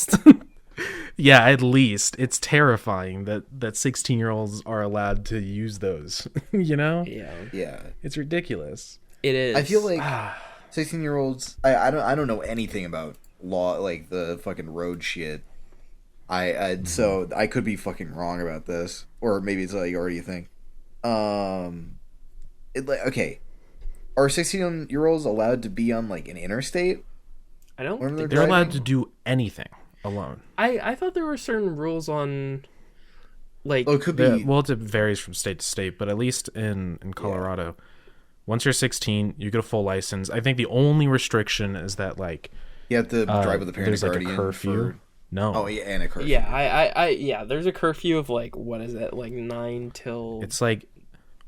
Speaker 2: Yeah, at least. It's terrifying that 16-year-olds are allowed to use those, you know?
Speaker 3: Yeah.
Speaker 2: It's ridiculous.
Speaker 1: It is.
Speaker 3: I feel like 16-year-olds, I don't know anything about law, like the fucking road shit. So I could be fucking wrong about this, or maybe it's like already a thing. Okay, are 16-year-olds allowed to be on like an interstate?
Speaker 1: I don't think
Speaker 2: they're allowed to do anything alone.
Speaker 1: I thought there were certain rules on, like,
Speaker 3: it could be.
Speaker 2: Well, it varies from state to state, but at least in Colorado, once you're 16, you get a full license. I think the only restriction is that like
Speaker 3: you have to drive with a parent
Speaker 2: there's
Speaker 3: or
Speaker 2: like
Speaker 3: guardian.
Speaker 2: a curfew. No.
Speaker 3: Oh yeah, and a curfew.
Speaker 1: Yeah, there's a curfew of like, what is it, like 9 till.
Speaker 2: It's like,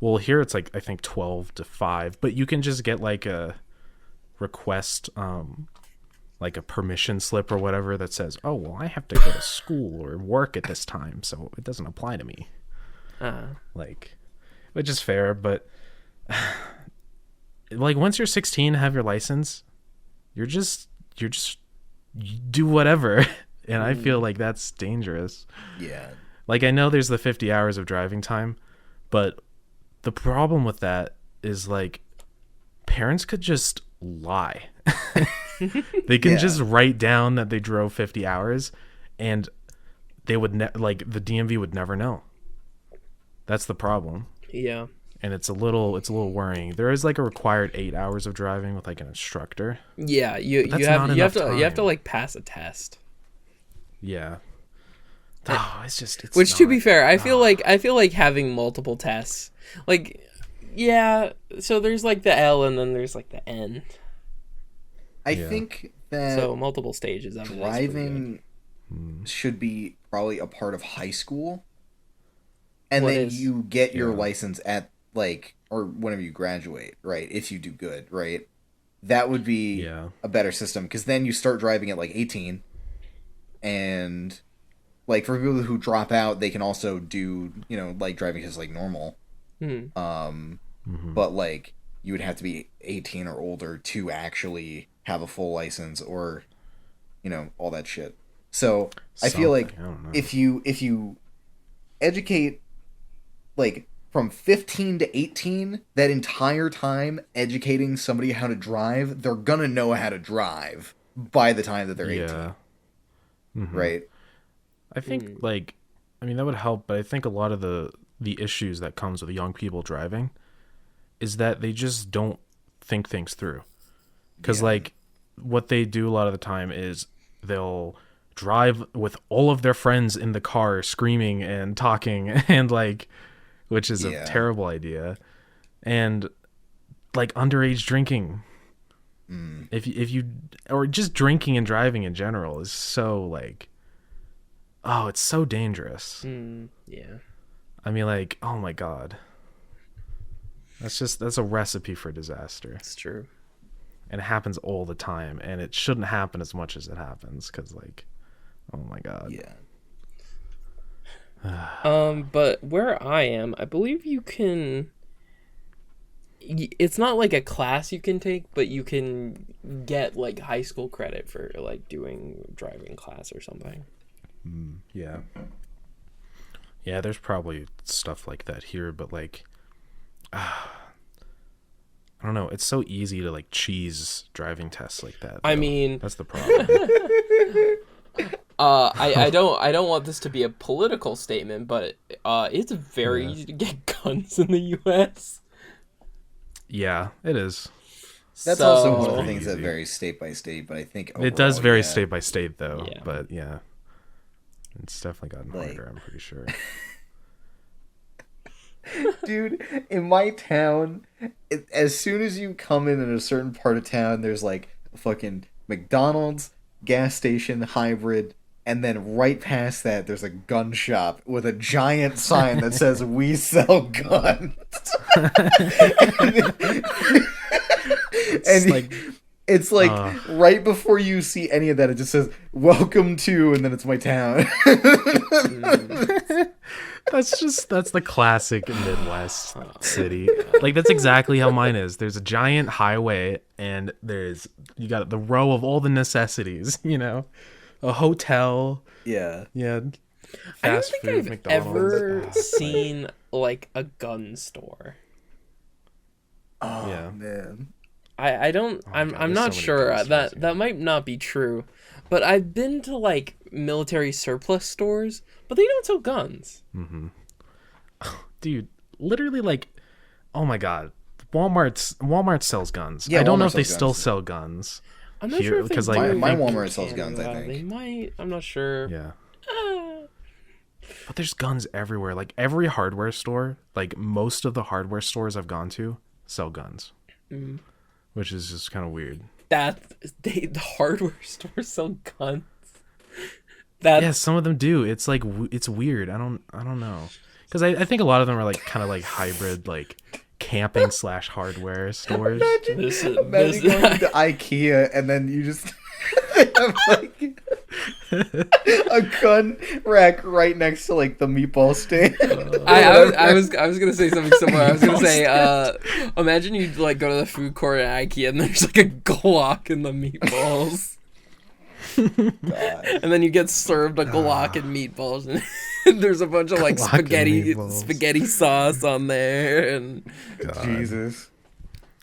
Speaker 2: well, here it's like I think 12 to 5, but you can just get like a request, like a permission slip or whatever that says, oh well, I have to go to school or work at this time, so it doesn't apply to me. Like, which is fair, but like once you're 16, have your license, you do whatever. And I feel like that's dangerous.
Speaker 3: Yeah.
Speaker 2: Like, I know there's the 50 hours of driving time, but the problem with that is like parents could just lie. They can just write down that they drove 50 hours and they would like the DMV would never know. That's the problem.
Speaker 1: Yeah.
Speaker 2: And it's a little worrying. There is like a required 8 hours of driving with like an instructor.
Speaker 1: Yeah, you have to like pass a test.
Speaker 2: Yeah. It's
Speaker 1: which, to be fair, I feel like having multiple tests. Like, yeah, so there's like the L and then there's like the N.
Speaker 3: I think that
Speaker 1: so multiple stages of
Speaker 3: driving should be probably a part of high school. And then you get your license at like, or whenever you graduate, right? If you do good, right? That would be a better system, because then you start driving at like 18. And like for people who drop out, they can also do, like driving just like normal. But like you would have to be 18 or older to actually have a full license, or all that shit. So I feel like if you educate like from 15 to 18, that entire time educating somebody how to drive, they're gonna know how to drive by the time that they're 18. Right.
Speaker 2: I think that would help, but I think a lot of the issues that comes with young people driving is that they just don't think things through. Because like what they do a lot of the time is they'll drive with all of their friends in the car screaming and talking and like, which is a terrible idea. And like underage drinking. If you or just drinking and driving in general is so like, oh, it's so dangerous.
Speaker 1: Yeah.
Speaker 2: I mean, like, oh my God. That's a recipe for disaster.
Speaker 1: It's true.
Speaker 2: And it happens all the time, and it shouldn't happen as much as it happens, because like, oh my God.
Speaker 1: Yeah. But where I am, I believe you can. It's not like a class you can take, but you can get like high school credit for like doing driving class or something.
Speaker 2: Yeah. Yeah, there's probably stuff like that here, but like, I don't know. It's so easy to like cheese driving tests like that.
Speaker 1: I mean,
Speaker 2: that's the problem.
Speaker 1: I don't want this to be a political statement, but it's very easy to get guns in the U.S.
Speaker 2: Yeah, it is.
Speaker 3: That's also one of the things that varies state by state, but I think overall,
Speaker 2: it does vary state by state, though.
Speaker 1: Yeah.
Speaker 2: But yeah, it's definitely gotten harder. I'm pretty sure.
Speaker 3: Dude, in my town, as soon as you come in a certain part of town, there's like a fucking McDonald's, gas station, hybrid, and then right past that, there's a gun shop with a giant sign that says, "We sell guns." It's like right before you see any of that, it just says, "Welcome to," and then it's my town.
Speaker 2: That's the classic Midwest city. Like, that's exactly how mine is. There's a giant highway, and you got the row of all the necessities, a hotel.
Speaker 3: Yeah.
Speaker 1: I don't think I've
Speaker 2: McDonald's.
Speaker 1: ever seen like a gun store.
Speaker 3: Oh
Speaker 2: yeah.
Speaker 3: Man.
Speaker 1: I don't. I'm not sure. That might not be true, but I've been to like military surplus stores, but they don't sell guns.
Speaker 2: Mm-hmm. Dude, literally, like, oh my God, Walmart sells guns.
Speaker 3: Yeah,
Speaker 2: I don't
Speaker 3: Walmart
Speaker 2: know if they
Speaker 3: sells
Speaker 2: still
Speaker 3: guns.
Speaker 2: sell guns.
Speaker 1: I'm not sure if
Speaker 2: because
Speaker 1: they do.
Speaker 3: My Walmart sells guns. I think
Speaker 1: they might. I'm not sure.
Speaker 2: Yeah. But there's guns everywhere. Like every hardware store, like most of the hardware stores I've gone to sell guns. Which is just kind of weird.
Speaker 1: The hardware stores sell guns.
Speaker 2: Yeah, some of them do. It's like it's weird. I don't know, because I think a lot of them are like kind of like hybrid, like camping / hardware stores.
Speaker 3: Imagine going to IKEA and then you just have like a gun rack right next to like the meatball stand.
Speaker 1: I was gonna say something similar. I was gonna say, imagine you like go to the food court at IKEA and there's like a Glock in the meatballs.
Speaker 3: God.
Speaker 1: And then you get served a Glock and meatballs, and there's a bunch of like spaghetti sauce on there, and
Speaker 2: God.
Speaker 3: Jesus.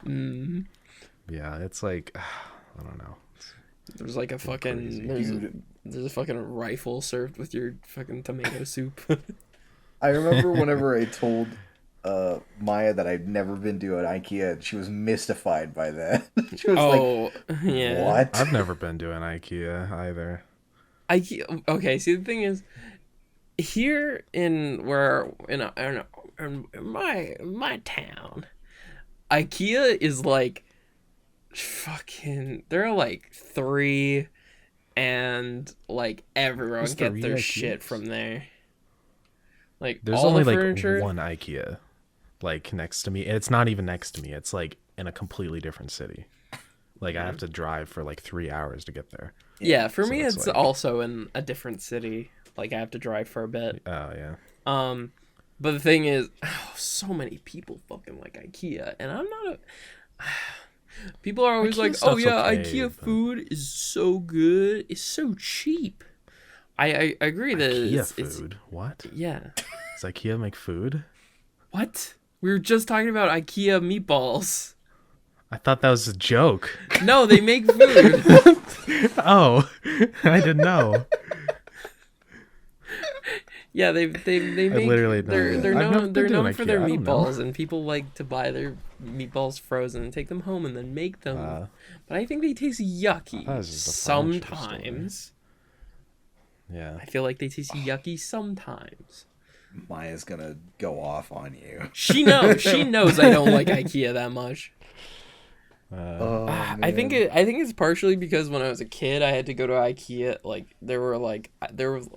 Speaker 2: Yeah, it's like I don't know.
Speaker 1: There's like a fucking there's a fucking rifle served with your fucking tomato soup.
Speaker 3: I remember whenever I told Maya that I'd never been to an IKEA, she was mystified by that. She was
Speaker 1: yeah.
Speaker 3: What?
Speaker 2: I've never been to an IKEA either.
Speaker 1: Okay, see the thing is, here in my town, IKEA is like fucking. There are like 3, and like everyone gets their shit from there. Like
Speaker 2: there's
Speaker 1: all
Speaker 2: only
Speaker 1: the
Speaker 2: like
Speaker 1: furniture.
Speaker 2: one IKEA, like next to me. And it's not even next to me. It's like in a completely different city. Like I have to drive for like 3 hours to get there.
Speaker 1: Yeah, for me it's
Speaker 2: like,
Speaker 1: also in a different city. Like I have to drive for a bit.
Speaker 2: Oh yeah.
Speaker 1: But the thing is, so many people fucking like IKEA, and I'm not a. People are always
Speaker 2: IKEA
Speaker 1: like, "Oh yeah,
Speaker 2: okay,
Speaker 1: IKEA
Speaker 2: but...
Speaker 1: food is so good. It's so cheap." I agree that
Speaker 2: IKEA food. What?
Speaker 1: Yeah.
Speaker 2: Does IKEA make food?
Speaker 1: What? We were just talking about IKEA meatballs.
Speaker 2: I thought that was a joke.
Speaker 1: No, they make food.
Speaker 2: Oh, I didn't know.
Speaker 1: Yeah, they make.
Speaker 2: Literally
Speaker 1: they're known for their
Speaker 2: IKEA.
Speaker 1: meatballs, and people like to buy their meatballs frozen and take them home and then make them. But I think they taste yucky
Speaker 2: that was just a furniture
Speaker 1: sometimes.
Speaker 2: Yeah.
Speaker 1: I feel like they taste yucky sometimes.
Speaker 3: Maya's gonna go off on you.
Speaker 1: She knows. She knows I don't like IKEA that much.
Speaker 3: Man.
Speaker 1: I think it's partially because when I was a kid, I had to go to IKEA. Like there was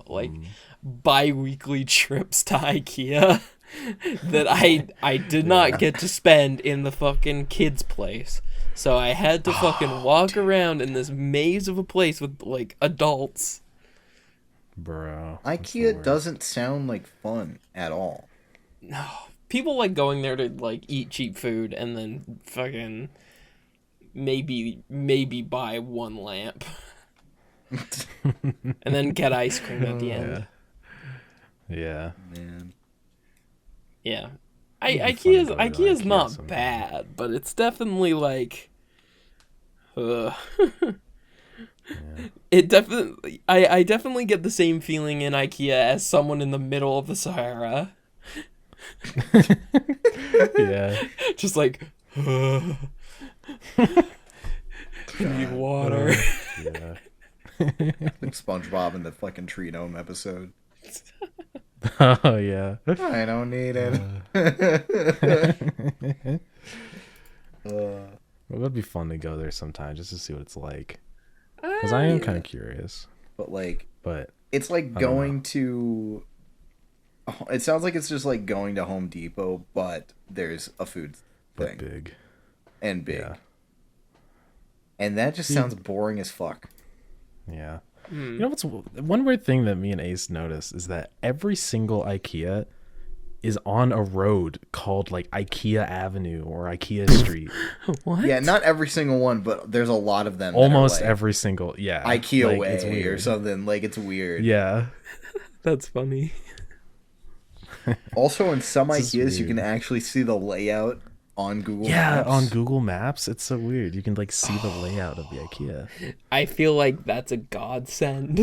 Speaker 1: bi-weekly trips to IKEA that I did not get to spend in the fucking kids' place. So I had to fucking walk around in this maze of a place with like adults.
Speaker 2: Bro.
Speaker 3: IKEA doesn't sound like fun at all.
Speaker 1: No, people like going there to like eat cheap food and then fucking maybe buy one lamp and then get ice cream at the end.
Speaker 2: Yeah.
Speaker 3: Man.
Speaker 1: Yeah.
Speaker 2: IKEA's
Speaker 1: not
Speaker 2: sometime.
Speaker 1: bad, but it's definitely like It definitely I definitely get the same feeling in IKEA as someone in the middle of the Sahara.
Speaker 2: Yeah.
Speaker 1: Just like I need water.
Speaker 2: Yeah.
Speaker 3: Like SpongeBob in the fucking Tree Gnome episode.
Speaker 2: Oh yeah.
Speaker 3: I don't need it.
Speaker 2: Well, it would be fun to go there sometime just to see what it's like. Because I am kind of curious.
Speaker 3: But like,
Speaker 2: But
Speaker 3: it's like
Speaker 2: I don't
Speaker 3: going to. It sounds like it's just like going to Home Depot, but there's a food thing
Speaker 2: big.
Speaker 3: and big,
Speaker 2: Yeah.
Speaker 3: and that just sounds boring as fuck.
Speaker 2: Yeah. You know what's one weird thing that me and Ace noticed is that every single IKEA is on a road called like IKEA Avenue or IKEA Street.
Speaker 1: What?
Speaker 3: Yeah, not every single one, but there's a lot of them.
Speaker 2: Almost
Speaker 3: that are, like,
Speaker 2: every single
Speaker 3: IKEA
Speaker 2: like,
Speaker 3: way
Speaker 2: it's
Speaker 3: or
Speaker 2: weird.
Speaker 3: something. Like it's weird.
Speaker 2: Yeah.
Speaker 1: That's funny.
Speaker 3: Also, in some
Speaker 2: This is
Speaker 3: IKEAs, you
Speaker 2: weird.
Speaker 3: can actually see the layout on Google
Speaker 2: Yeah,
Speaker 3: Maps.
Speaker 2: on Google Maps, it's so weird. You can like see the layout of the IKEA.
Speaker 1: I feel like that's a godsend.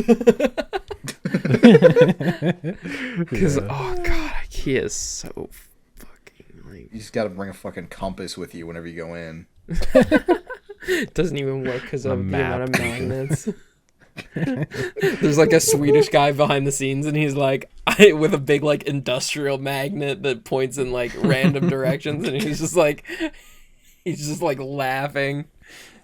Speaker 1: Because oh god, IKEA is so fucking like
Speaker 3: You just got to bring a fucking compass with you whenever you go in.
Speaker 1: it doesn't even work because
Speaker 2: A
Speaker 1: of the amount of
Speaker 2: map.
Speaker 1: magnets. There's like a Swedish guy behind the scenes, and he's like with a big like industrial magnet that points in like random directions, and he's just like laughing.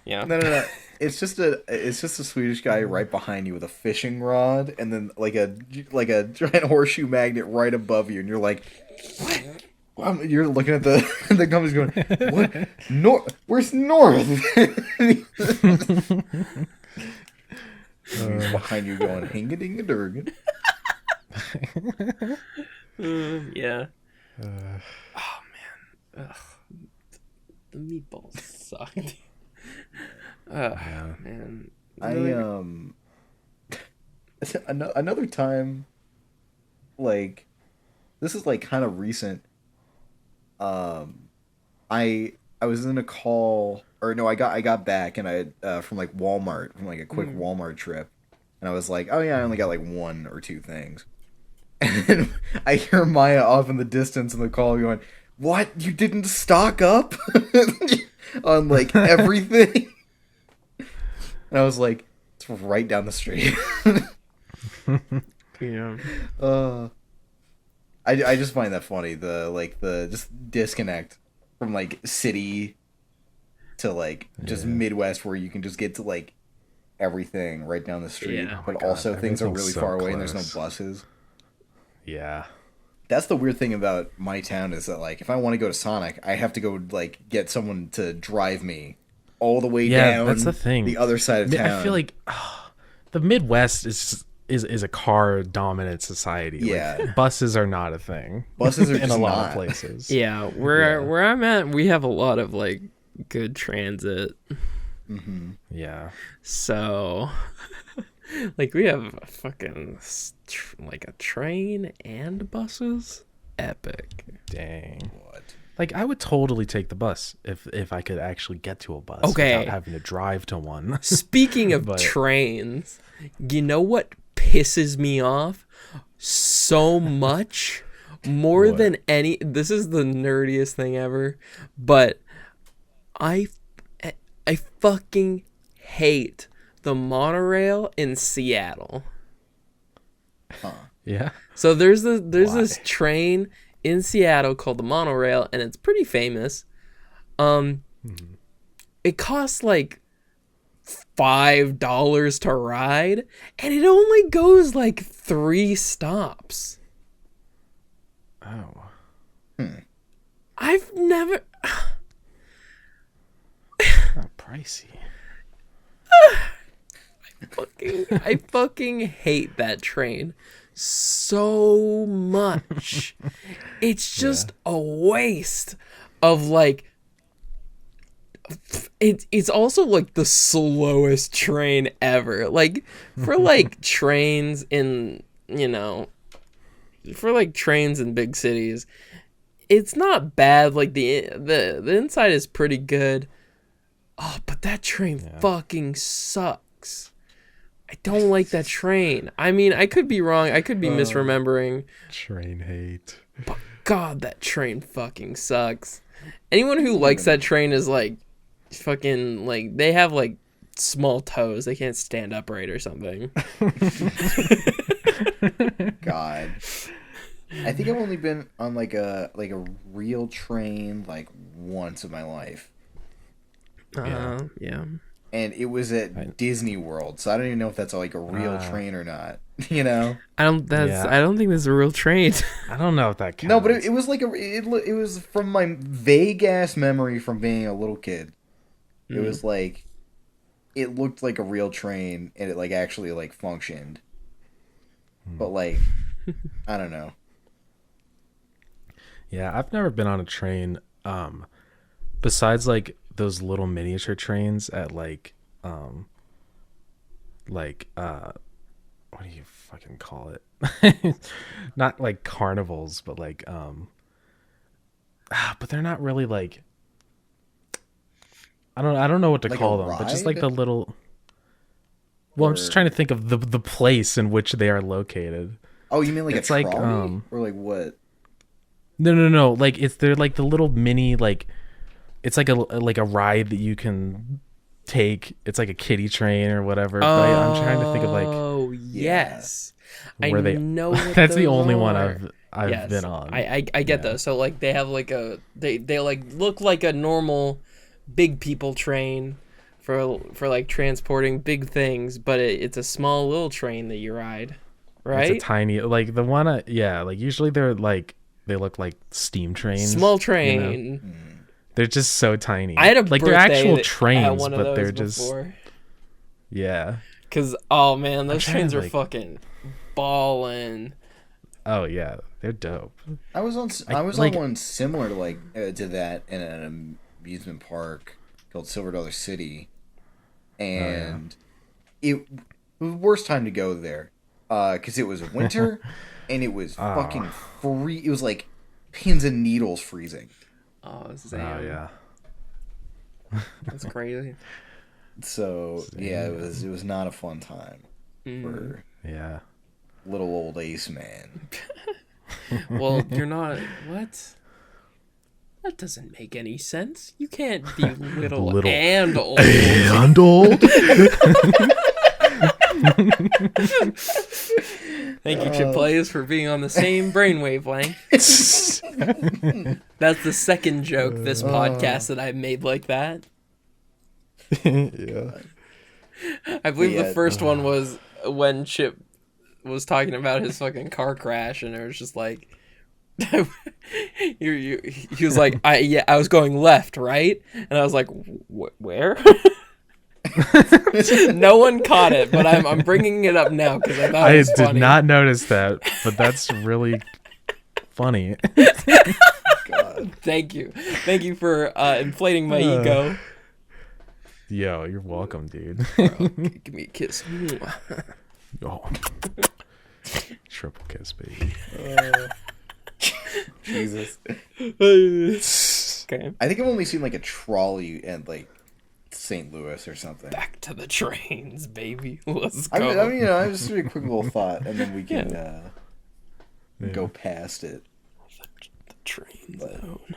Speaker 1: Yeah.
Speaker 3: No. It's just a Swedish guy right behind you with a fishing rod, and then like a giant horseshoe magnet right above you, and you're like, what? You're looking at the the compass, going, what? North? Where's north? He's behind you going, hinga dinga durga.
Speaker 1: Yeah. Oh man. Ugh. The meatballs sucked.
Speaker 2: Yeah.
Speaker 1: Man.
Speaker 3: Another time, like, this is like kind of recent. I was in a call, or no, I got back, and I from like Walmart, from like a quick Walmart trip, and I was like, oh yeah, I only got like one or two things, and then I hear Maya off in the distance in the call going, what, you didn't stock up on like everything? And I was like, it's right down the street.
Speaker 1: Yeah.
Speaker 3: I just find that funny, the just disconnect from like city to like just Midwest, where you can just get to like everything right down the street,
Speaker 1: Yeah.
Speaker 3: but
Speaker 2: God,
Speaker 3: also things are really
Speaker 2: everything's so
Speaker 3: far away and there's
Speaker 2: close.
Speaker 3: no buses.
Speaker 2: Yeah.
Speaker 3: That's the weird thing about my town, is that like if I want to go to Sonic, I have to go like get someone to drive me all the way down
Speaker 2: that's the thing.
Speaker 3: the other side of town.
Speaker 2: I feel like the Midwest is a car dominant society.
Speaker 3: Yeah.
Speaker 2: Like, buses are not a thing.
Speaker 3: Buses are
Speaker 2: in
Speaker 3: just
Speaker 2: a lot
Speaker 3: not.
Speaker 2: of places.
Speaker 1: Yeah, where I'm at, we have a lot of like good transit.
Speaker 3: Mm-hmm.
Speaker 2: Yeah.
Speaker 1: So, like, we have a fucking like a train and buses. Epic.
Speaker 2: Dang.
Speaker 3: What?
Speaker 2: Like, I would totally take the bus if I could actually get to a bus
Speaker 1: Okay.
Speaker 2: without having to drive to one.
Speaker 1: Speaking of
Speaker 2: But-
Speaker 1: trains, you know what pisses me off so much? More
Speaker 2: What?
Speaker 1: than any, this is the nerdiest thing ever, but I fucking hate the monorail in Seattle.
Speaker 3: Huh.
Speaker 2: Yeah.
Speaker 1: So there's this
Speaker 2: Why?
Speaker 1: train in Seattle called the monorail, and it's pretty famous. Um,
Speaker 2: Mhm.
Speaker 1: it costs like $5 to ride, and it only goes like 3 stops.
Speaker 2: Oh.
Speaker 1: I've never.
Speaker 2: Oh, pricey.
Speaker 1: I fucking hate that train so much. It's just a waste of like. It's also like the slowest train ever. Like for like trains in for like trains in big cities, it's not bad. Like the inside is pretty good. Oh, but that train fucking sucks. I don't like that train. I mean, I could be wrong. I could be misremembering.
Speaker 2: Train hate.
Speaker 1: But God, that train fucking sucks. Anyone who likes that train is like fucking like they have like small toes. They can't stand upright or something.
Speaker 3: God. I think I've only been on like a real train like once in my life.
Speaker 1: Yeah.
Speaker 3: And it was at Disney World, so I don't even know if that's like a real train or not. You know?
Speaker 1: I don't think this is a real train.
Speaker 2: I don't know if that counts.
Speaker 3: No, but it was like it was from my vague ass memory from being a little kid. It was like it looked like a real train, and it like actually like functioned. But like I don't know.
Speaker 2: Yeah, I've never been on a train. Besides like those little miniature trains at like what do you fucking call it? Not like carnivals, but like but they're not really like I don't know what to
Speaker 3: Like
Speaker 2: call
Speaker 3: a
Speaker 2: them, but just like
Speaker 3: ride?
Speaker 2: the little. Well, I'm just trying to
Speaker 3: Or-
Speaker 2: think of the place in which they are located.
Speaker 3: Oh, you mean like
Speaker 2: It's
Speaker 3: a
Speaker 2: like,
Speaker 3: trolley? Or like what?
Speaker 2: No. Like they're like the little mini like it's like a ride that you can take. It's like a kiddie train or whatever. But I'm trying to think of like
Speaker 1: Oh yes,
Speaker 2: where
Speaker 1: I
Speaker 2: they.
Speaker 1: know. What
Speaker 2: That's the
Speaker 1: those
Speaker 2: only one
Speaker 1: are.
Speaker 2: I've
Speaker 1: Yes,
Speaker 2: been on.
Speaker 1: I get those. So like they have like they like look like a normal big people train for like transporting big things, but it's a small little train that you ride, right?
Speaker 2: It's a tiny like the one. Like usually they're like they look like steam trains.
Speaker 1: Small
Speaker 2: You
Speaker 1: train.
Speaker 2: know? They're just so tiny.
Speaker 1: I had a
Speaker 2: like
Speaker 1: birthday
Speaker 2: they're actual
Speaker 1: at
Speaker 2: trains,
Speaker 1: one of
Speaker 2: but
Speaker 1: those
Speaker 2: they're just
Speaker 1: before.
Speaker 2: yeah.
Speaker 1: Cause oh man, those
Speaker 2: trying
Speaker 1: trains
Speaker 2: to,
Speaker 1: are
Speaker 2: like-
Speaker 1: fucking ballin'.
Speaker 2: Oh yeah, they're dope.
Speaker 3: I was on
Speaker 2: like-
Speaker 3: one similar to to that in an amusement park called Silver Dollar City, and it was the worst time to go there because it was winter and it was fucking free. It was like pins and needles freezing.
Speaker 1: Oh,
Speaker 2: Oh
Speaker 1: Sam.
Speaker 2: yeah.
Speaker 1: That's crazy.
Speaker 3: So yeah, it was not a fun time for
Speaker 2: Yeah.
Speaker 3: little old Ace Man.
Speaker 1: Well, you're not. What? That doesn't make any sense. You can't be little,
Speaker 2: Little
Speaker 1: and old.
Speaker 2: And old.
Speaker 1: Thank you, Chip Plays, for being on the same brainwave length. That's the second joke this podcast that I've made like that.
Speaker 2: Yeah.
Speaker 1: I believe
Speaker 3: Yeah,
Speaker 1: the first one was when Chip was talking about his fucking car crash, and it was just like, he was like, I was going left, right, and I was like, where? No one caught it, but I'm bringing it up now because I thought it was
Speaker 2: did
Speaker 1: funny.
Speaker 2: not notice that, but that's really funny.
Speaker 3: God.
Speaker 1: Thank you for inflating my ego.
Speaker 2: Yo, you're welcome, dude.
Speaker 1: Bro, give me a kiss.
Speaker 2: Oh. Triple kiss, baby.
Speaker 3: Jesus.
Speaker 1: Okay,
Speaker 3: I think I've only seen like a trolley at like St. Louis or something.
Speaker 1: back to the trains, baby. Let's
Speaker 3: I
Speaker 1: go.
Speaker 3: mean, I just do a quick little thought, and then we can go past it.
Speaker 1: The train zone.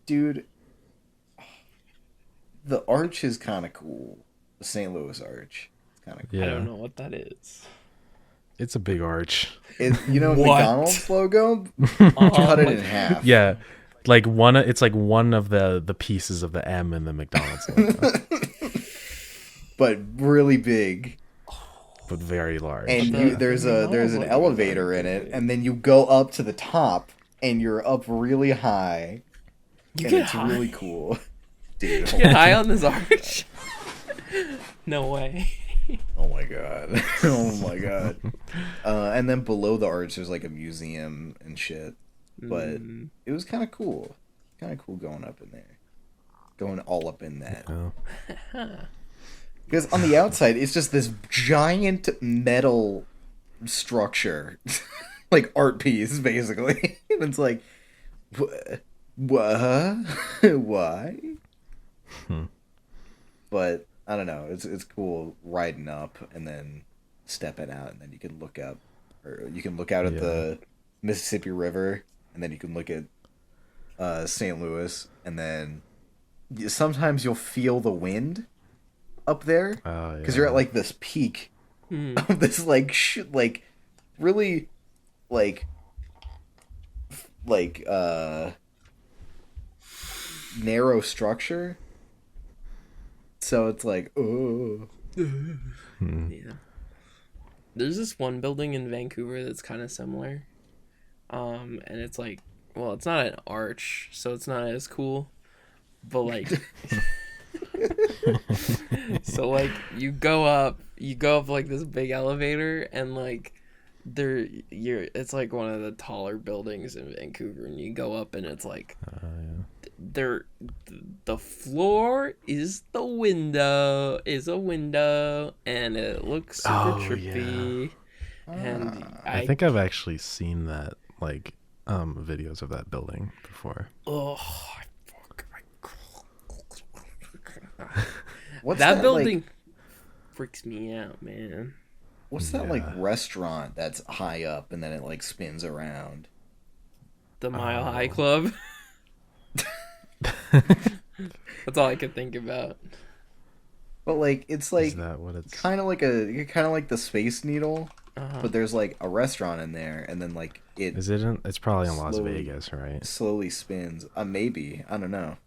Speaker 3: Dude, the arch is kind of cool. The St. Louis Arch. It's kind of cool.
Speaker 2: Yeah.
Speaker 1: I don't know what that is.
Speaker 2: It's a big arch.
Speaker 1: What?
Speaker 3: McDonald's logo? Cut it in half.
Speaker 2: Yeah, like it's like one of the pieces of the M in the McDonald's logo.
Speaker 3: But really big.
Speaker 2: But very large.
Speaker 3: And there's an elevator in it, and then you go up to the top, and you're up really high. It's really cool. Dude,
Speaker 1: You get high on this arch? No way.
Speaker 3: oh my god. Oh my god. And then below the arch there's like a museum and shit. But it was kind of cool. Kind of cool going up in there. Going all up in that.
Speaker 2: Oh.
Speaker 3: Because on the outside, it's just this giant metal structure. Like art piece, basically. And it's like, what? Why? But, I don't know. It's cool riding up and then stepping out. And then you can look up. Or you can look out at the Mississippi River. And then you can look at St. Louis. And then sometimes you'll feel the wind up there, because you're at like this peak of this like really narrow structure. So it's like, oh.
Speaker 1: Yeah. There's this one building in Vancouver that's kind of similar, and it's like, well, it's not an arch, so it's not as cool, but like. So like you go up like this big elevator, and like it's like one of the taller buildings in Vancouver, and you go up and it's like the floor is a window, and it looks super trippy. And
Speaker 2: I think I've actually seen that, like videos of that building before.
Speaker 3: What's
Speaker 1: that building like, freaks me out, man.
Speaker 3: What's that like restaurant that's high up and then it like spins around?
Speaker 1: The Mile High Club. That's all I could think about.
Speaker 3: But like it's like,
Speaker 2: is that what it's
Speaker 3: kind of like the Space Needle, but there's like a restaurant in there, and then like
Speaker 2: it's probably in Las Vegas, right?
Speaker 3: Slowly spins. Maybe, I don't know.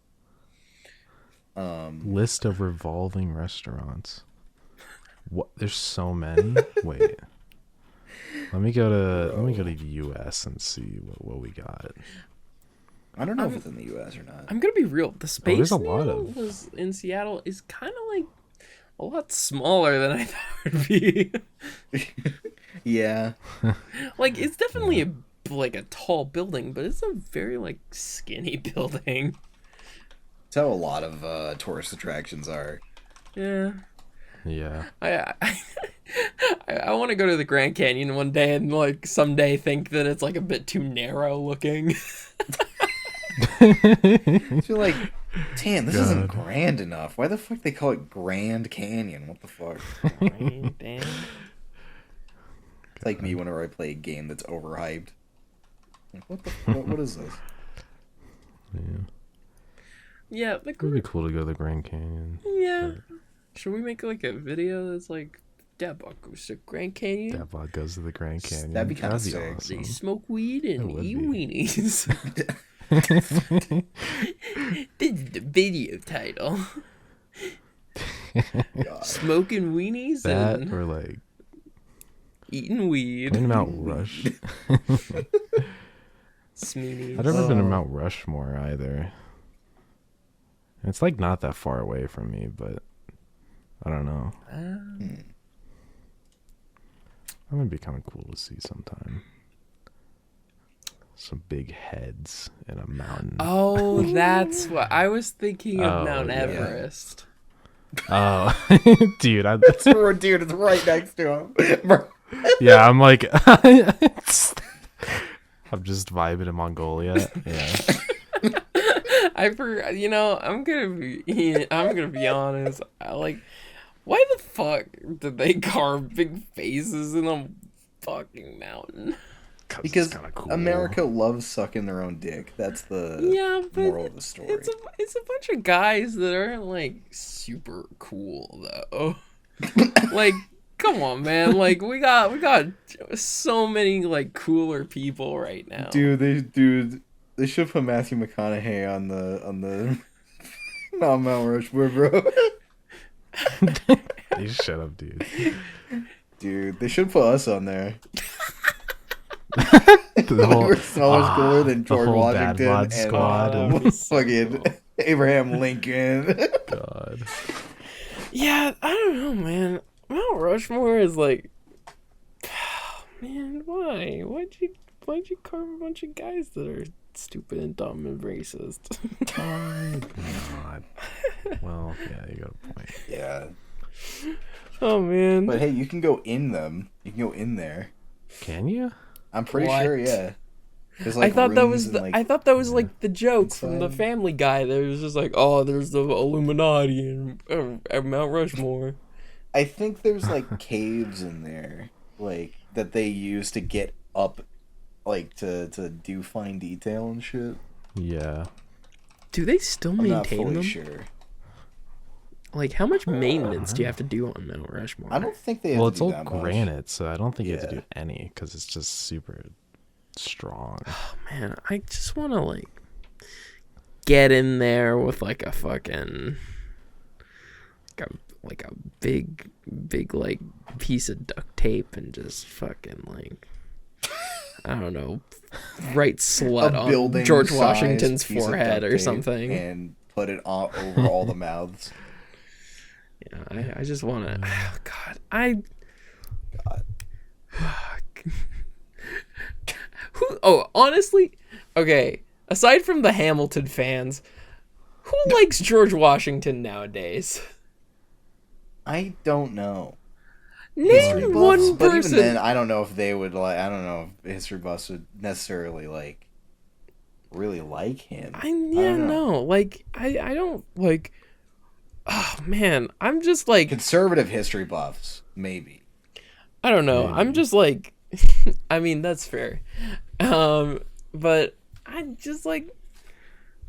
Speaker 2: List of revolving restaurants. What? There's so many. Wait. Let me go to the U.S. and see what we got.
Speaker 3: I don't know if it's in the U.S. or not.
Speaker 1: I'm gonna be real. The Space
Speaker 2: there's a
Speaker 1: Needle
Speaker 2: lot of
Speaker 1: was in Seattle is kind of like a lot smaller than I thought it would be.
Speaker 3: Yeah.
Speaker 1: Like it's definitely a tall building, but it's a very like skinny building.
Speaker 3: That's how a lot of tourist attractions are.
Speaker 1: Yeah.
Speaker 2: Yeah.
Speaker 1: I want to go to the Grand Canyon one day and like someday think that it's like a bit too narrow looking.
Speaker 3: I feel like, damn, this isn't grand enough. Why the fuck they call it Grand Canyon? What the fuck?
Speaker 1: Damn.
Speaker 3: It's like me whenever I play a game that's overhyped. Like, what is this?
Speaker 2: Yeah.
Speaker 1: Yeah,
Speaker 2: It would be cool to go to the Grand Canyon.
Speaker 1: Yeah. Should we make like a video that's like DadBod goes to Grand Canyon?
Speaker 2: DadBod goes to the Grand Canyon.
Speaker 3: That'd be kind of sick.
Speaker 2: awesome.
Speaker 1: They smoke weed and eat weenies. This is the video title. Smoking weenies
Speaker 2: That
Speaker 1: and
Speaker 2: or like
Speaker 1: eating weed.
Speaker 2: going to Mount Rush.
Speaker 1: Smeenies.
Speaker 2: I've never been to Mount Rushmore either. It's like not that far away from me, but I don't know. That would be kind of cool to see sometime. Some big heads in a mountain.
Speaker 1: Oh, that's what I was thinking of. Mount Everest.
Speaker 2: Oh, dude,
Speaker 3: Dude, it's right next to him.
Speaker 2: yeah, I'm like, I'm just vibing in Mongolia. Yeah.
Speaker 1: I'm gonna be honest. Why the fuck did they carve big faces in a fucking mountain?
Speaker 3: Because
Speaker 2: it's cool.
Speaker 3: America loves sucking their own dick. That's the moral of the story.
Speaker 1: It's a bunch of guys that aren't like super cool though. Like Come on, man. Like we got so many like cooler people right now.
Speaker 3: Dude, they should put Matthew McConaughey on the not Mount Rushmore, bro.
Speaker 2: You shut up, dude.
Speaker 3: Dude, they should put us on there.
Speaker 2: We're
Speaker 3: so much cooler than George Washington
Speaker 2: Dad Squad
Speaker 3: and fucking Abraham Lincoln.
Speaker 2: God.
Speaker 1: Yeah, I don't know, man. Mount Rushmore is like, man, why? Why'd you carve a bunch of guys that are stupid and dumb and racist?
Speaker 2: Oh, God. Well, yeah, you got a point.
Speaker 3: Yeah.
Speaker 1: Oh man.
Speaker 3: But hey, you can go in them. You can go in there.
Speaker 2: Can you?
Speaker 3: I'm pretty
Speaker 1: What?
Speaker 3: sure, yeah. There's,
Speaker 1: I thought that was
Speaker 3: rooms and,
Speaker 1: I thought that was like the joke
Speaker 3: inside.
Speaker 1: from the Family Guy. That was just like, oh, there's the Illuminati and Mount Rushmore.
Speaker 3: I think there's like caves in there, like that they use to get up, like to do fine detail and shit.
Speaker 2: Yeah.
Speaker 1: Do they still
Speaker 3: I'm not
Speaker 1: maintain
Speaker 3: fully
Speaker 1: them?
Speaker 3: sure.
Speaker 1: Like, how much maintenance do you have to do on Mount Rushmore?
Speaker 3: I don't think they have
Speaker 2: Well,
Speaker 3: to
Speaker 2: it's
Speaker 3: do
Speaker 2: all
Speaker 3: that much.
Speaker 2: granite, so I don't think you have to
Speaker 3: Yeah.
Speaker 2: do any because it's just super strong.
Speaker 1: Man, I just want to like get in there with like a fucking like a big like piece of duct tape and just fucking like I don't know, write slut on George Washington's forehead or something,
Speaker 3: and put it over all the mouths.
Speaker 1: Yeah, I just want to. Oh, God, Who? Oh, honestly, okay. Aside from the Hamilton fans, who likes George Washington nowadays?
Speaker 3: I don't know.
Speaker 1: Name one
Speaker 3: But
Speaker 1: person.
Speaker 3: even then, I don't know if they would like. I don't know if history buffs would necessarily like really like him.
Speaker 1: I don't know. Like, I don't like. Oh man, I'm just like
Speaker 3: Conservative history buffs, maybe.
Speaker 1: I don't know.
Speaker 2: Maybe.
Speaker 1: I'm just like, I mean that's fair, but I just like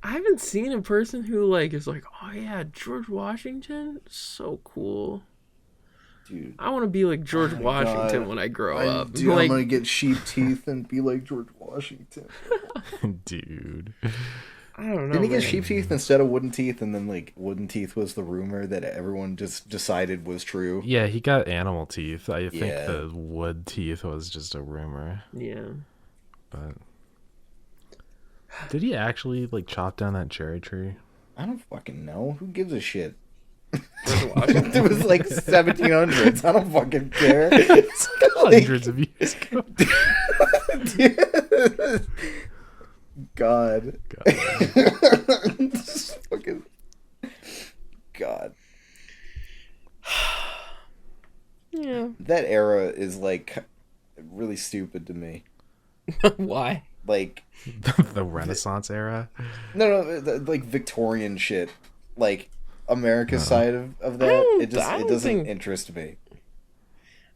Speaker 1: I haven't seen a person who like is like, oh yeah, George Washington, so cool.
Speaker 3: Dude,
Speaker 1: I want to be like George
Speaker 3: Oh my
Speaker 1: Washington
Speaker 3: God.
Speaker 1: when I grow up.
Speaker 3: Dude,
Speaker 1: Like,
Speaker 3: I'm gonna get sheep teeth and be like George Washington.
Speaker 2: Dude.
Speaker 1: I don't know.
Speaker 3: Didn't he get
Speaker 1: man.
Speaker 3: sheep teeth instead of wooden teeth, and then like wooden teeth was the rumor that everyone just decided was true?
Speaker 2: Yeah, he got animal teeth. I think
Speaker 3: Yeah.
Speaker 2: the wood teeth was just a rumor.
Speaker 1: Yeah.
Speaker 2: But did he actually like chop down that cherry tree?
Speaker 3: I don't fucking know. Who gives a shit?
Speaker 1: George Washington.
Speaker 3: It was like 1700s. I don't fucking care. It's
Speaker 2: Hundreds of years ago.
Speaker 3: God.
Speaker 2: God.
Speaker 3: Just fucking God.
Speaker 1: Yeah.
Speaker 3: That era is like really stupid to me.
Speaker 1: Why?
Speaker 3: Like
Speaker 2: The Renaissance era.
Speaker 3: no, like Victorian shit. Like America's side of that. It doesn't
Speaker 1: think-
Speaker 3: interest me.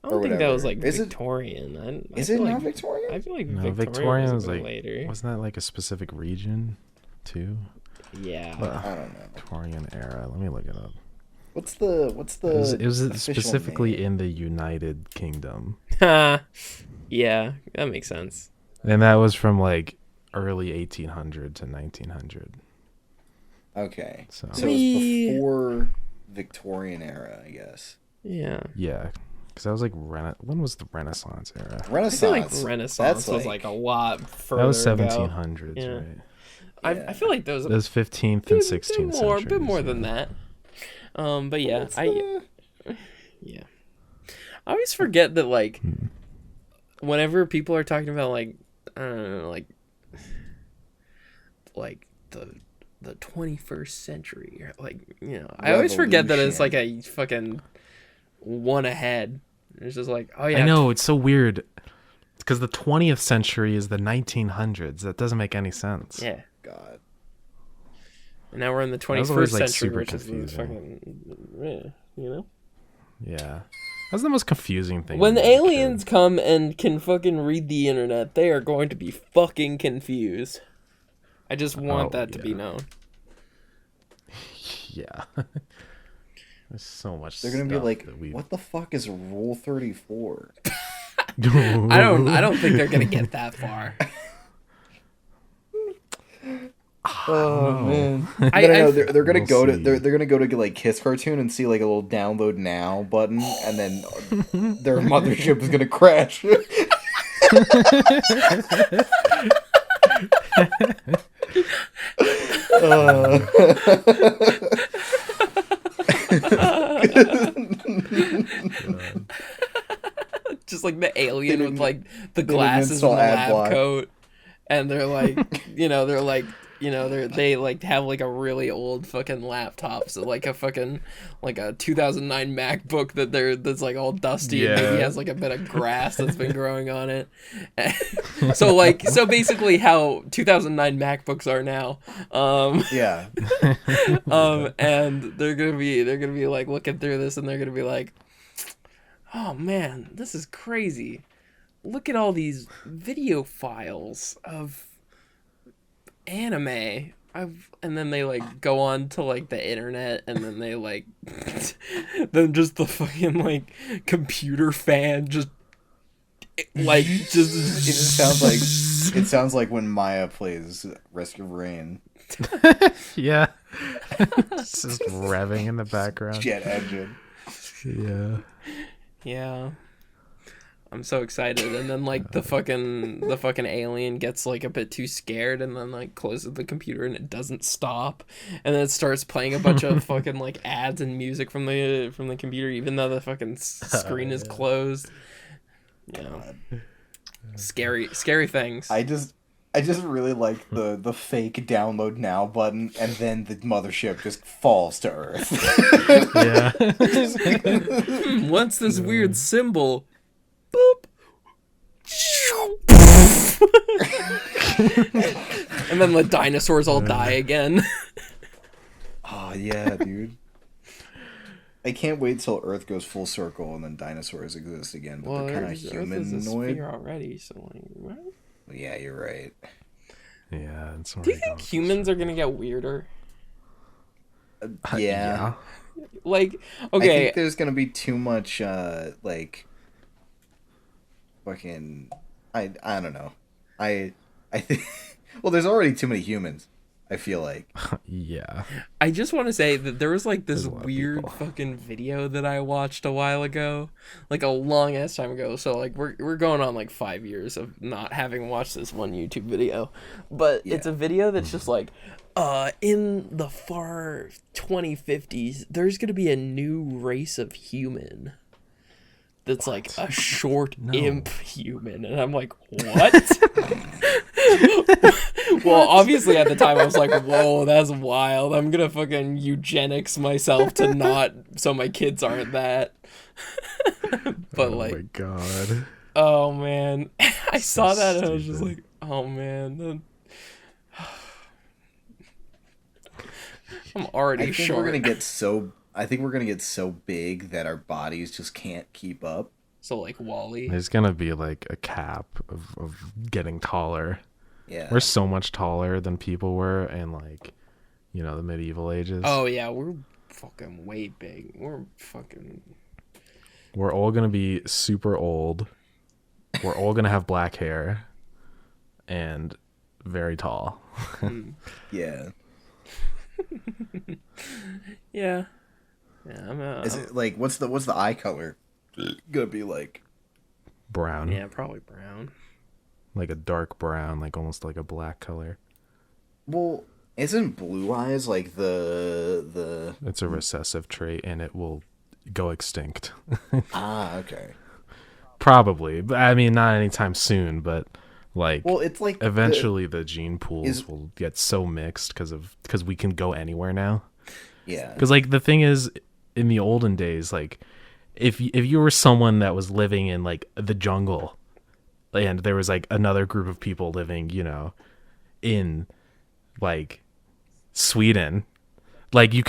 Speaker 1: I don't think that was like
Speaker 3: Is it-
Speaker 1: Victorian. I
Speaker 3: Is
Speaker 1: feel
Speaker 3: it
Speaker 1: like,
Speaker 3: not Victorian?
Speaker 1: I feel like
Speaker 2: No,
Speaker 1: Victorian was
Speaker 2: was
Speaker 1: a bit
Speaker 2: like
Speaker 1: later.
Speaker 2: wasn't that like a specific region too?
Speaker 1: Yeah.
Speaker 3: I don't know.
Speaker 2: Victorian era. Let me look it up.
Speaker 3: What's the
Speaker 2: It was
Speaker 3: official
Speaker 2: specifically
Speaker 3: name?
Speaker 2: in the United Kingdom,
Speaker 1: Yeah, that makes sense.
Speaker 2: and that was from like early 1800 to 1900.
Speaker 3: Okay.
Speaker 2: So
Speaker 3: So it was before Victorian era, I guess.
Speaker 1: Yeah.
Speaker 2: yeah, because that was like when was the Renaissance era?
Speaker 3: Renaissance.
Speaker 1: I feel like Renaissance
Speaker 3: That's
Speaker 1: was like a lot further.
Speaker 2: That was
Speaker 1: ago.
Speaker 2: 1700s,
Speaker 1: Yeah.
Speaker 2: right?
Speaker 3: Yeah.
Speaker 1: I feel like those
Speaker 2: That was 15th and 16th
Speaker 1: a bit more
Speaker 2: centuries,
Speaker 1: than
Speaker 2: yeah.
Speaker 1: that. But yeah,
Speaker 3: What's the-
Speaker 1: yeah. I always forget that like whenever people are talking about like I don't know like the 21st century or like I always forget that it's like a fucking one ahead. It's just like oh yeah
Speaker 2: I know, it's so weird because the 20th century is the 1900s. That doesn't make any sense.
Speaker 1: yeah.
Speaker 3: God.
Speaker 1: And now we're in the
Speaker 2: was
Speaker 1: 21st
Speaker 2: always, like,
Speaker 1: century,
Speaker 2: super
Speaker 1: which is the
Speaker 2: confusing.
Speaker 1: fucking
Speaker 2: Yeah. That's the most confusing thing.
Speaker 1: When the
Speaker 2: as a kid.
Speaker 1: aliens come and can fucking read the internet, they are going to be fucking confused. I just want
Speaker 2: Oh,
Speaker 1: that to be
Speaker 2: yeah.
Speaker 1: known.
Speaker 2: Yeah. There's so much.
Speaker 3: They're gonna be
Speaker 2: stuff
Speaker 3: like,
Speaker 2: that we've...
Speaker 3: what the fuck is Rule 34?
Speaker 1: I don't think they're gonna get that far.
Speaker 3: Oh man!
Speaker 1: I
Speaker 3: They're gonna
Speaker 2: We'll
Speaker 3: go to
Speaker 2: see.
Speaker 3: they're gonna go to like Kiss Cartoon and see like a little download now button, and then their mothership is gonna crash.
Speaker 1: Just like the alien with like the
Speaker 3: didn't
Speaker 1: glasses and
Speaker 3: install
Speaker 1: the lab
Speaker 3: AdBlock.
Speaker 1: coat, and they're like, they like have like a really old fucking laptop, so like a fucking like a 2009 MacBook that's like all dusty and maybe
Speaker 2: Yeah.
Speaker 1: has like a bit of grass that's been growing on it. So basically how 2009 MacBooks are now.
Speaker 3: Yeah.
Speaker 1: And they're gonna be like looking through this and they're gonna be like, oh man, this is crazy. Look at all these video files of anime. And then they like go on to like the internet and then they like then just the fucking like computer fan just like
Speaker 3: It sounds like when Maya plays Risk of Rain.
Speaker 2: Yeah. It's just revving in the background.
Speaker 3: Jet engine.
Speaker 2: Yeah.
Speaker 1: Yeah. I'm so excited. And then like the fucking alien gets like a bit too scared and then like closes the computer and it doesn't stop. And then it starts playing a bunch of fucking like ads and music from the computer even though the fucking screen is closed. You know. Scary things.
Speaker 3: I just really like the fake download now button, and then the mothership just falls to Earth.
Speaker 2: Yeah.
Speaker 1: What's this weird symbol? Boop. And then the dinosaurs all die again.
Speaker 3: Oh yeah, dude. I can't wait till Earth goes full circle and then dinosaurs exist again, but they're kind of
Speaker 1: Earth is a
Speaker 3: humanoid.
Speaker 1: sphere already, so like, what?
Speaker 3: Yeah, you're right.
Speaker 2: Yeah. It's
Speaker 1: Do you think humans are gonna get weirder?
Speaker 3: Yeah.
Speaker 1: Like,
Speaker 3: I
Speaker 1: okay,
Speaker 3: think there's gonna be too much like fucking I don't know. I think well, there's already too many humans. I feel like.
Speaker 2: Yeah.
Speaker 1: I just want to say that there was like this
Speaker 2: There's a lot of
Speaker 1: weird
Speaker 2: people.
Speaker 1: fucking video that I watched a while ago, like a long ass time ago. So like we're going on like 5 years of not having watched this one YouTube video, but it's a video that's just like, in the far 2050s, there's gonna be a new race of human. That's like a short imp human, and I'm like, what? Well, obviously at the time I was like, whoa, that's wild. I'm gonna fucking eugenics myself to not so my kids aren't that. But
Speaker 2: Oh
Speaker 1: like,
Speaker 2: my god.
Speaker 1: oh man, I
Speaker 2: So
Speaker 1: saw that and I was just
Speaker 2: stupid.
Speaker 1: like, oh man. I'm already
Speaker 3: I think
Speaker 1: short.
Speaker 3: I think we're gonna get so big that our bodies just can't keep up.
Speaker 1: So like Wally.
Speaker 2: There's gonna be like a cap of getting taller.
Speaker 3: Yeah.
Speaker 2: We're so much taller than people were in like, you know, the medieval ages.
Speaker 1: Oh yeah, we're fucking way big.
Speaker 2: We're all gonna be super old. We're all gonna have black hair and very tall.
Speaker 3: Yeah.
Speaker 1: Yeah. Yeah,
Speaker 3: Is it like what's the eye color gonna be like?
Speaker 2: Brown.
Speaker 1: yeah, probably brown.
Speaker 2: Like a dark brown, like almost like a black color.
Speaker 3: Well, isn't blue eyes like the
Speaker 2: It's a recessive trait and it will go extinct.
Speaker 3: okay.
Speaker 2: Probably. But I mean not anytime soon, but like
Speaker 3: Well, it's like
Speaker 2: eventually the gene pools will get so mixed because we can go anywhere now.
Speaker 3: Yeah.
Speaker 2: Because like the thing is, in the olden days, like if you were someone that was living in like the jungle, and there was like another group of people living, you know, in like Sweden, like you're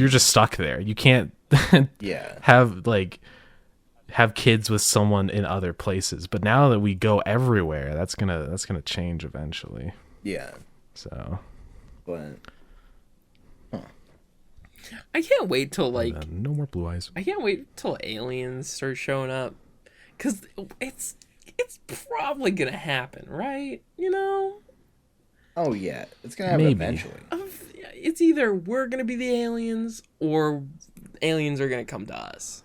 Speaker 2: just stuck there. You can't
Speaker 3: Yeah.
Speaker 2: have kids with someone in other places. But now that we go everywhere, that's gonna change eventually.
Speaker 3: Yeah.
Speaker 2: So
Speaker 3: But
Speaker 1: I can't wait till like
Speaker 2: no more blue eyes.
Speaker 1: I can't wait till aliens start showing up, cause it's probably gonna happen, right? You know.
Speaker 3: Oh yeah, it's gonna happen eventually.
Speaker 1: It's either we're gonna be the aliens or aliens are gonna come to us.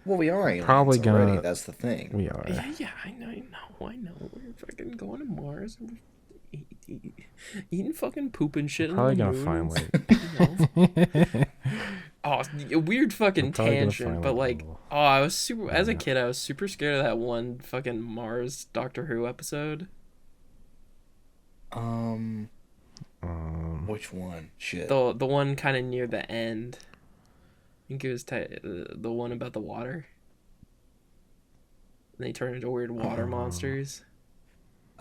Speaker 3: Well, we are aliens
Speaker 2: Probably
Speaker 3: already.
Speaker 2: gonna.
Speaker 3: That's the thing.
Speaker 2: We are.
Speaker 1: Yeah, I know. We're fucking going to Mars and eating fucking poop and shit.
Speaker 2: Probably
Speaker 1: on the
Speaker 2: gonna
Speaker 1: moon.
Speaker 2: finally.
Speaker 1: Oh, a weird fucking tangent, but like,
Speaker 2: go.
Speaker 1: I was super. As a kid, I was super scared of that one fucking Mars Doctor Who episode.
Speaker 3: Which one? Shit.
Speaker 1: The one kind of near the end. I think it was the one about the water. And they turn into weird water monsters.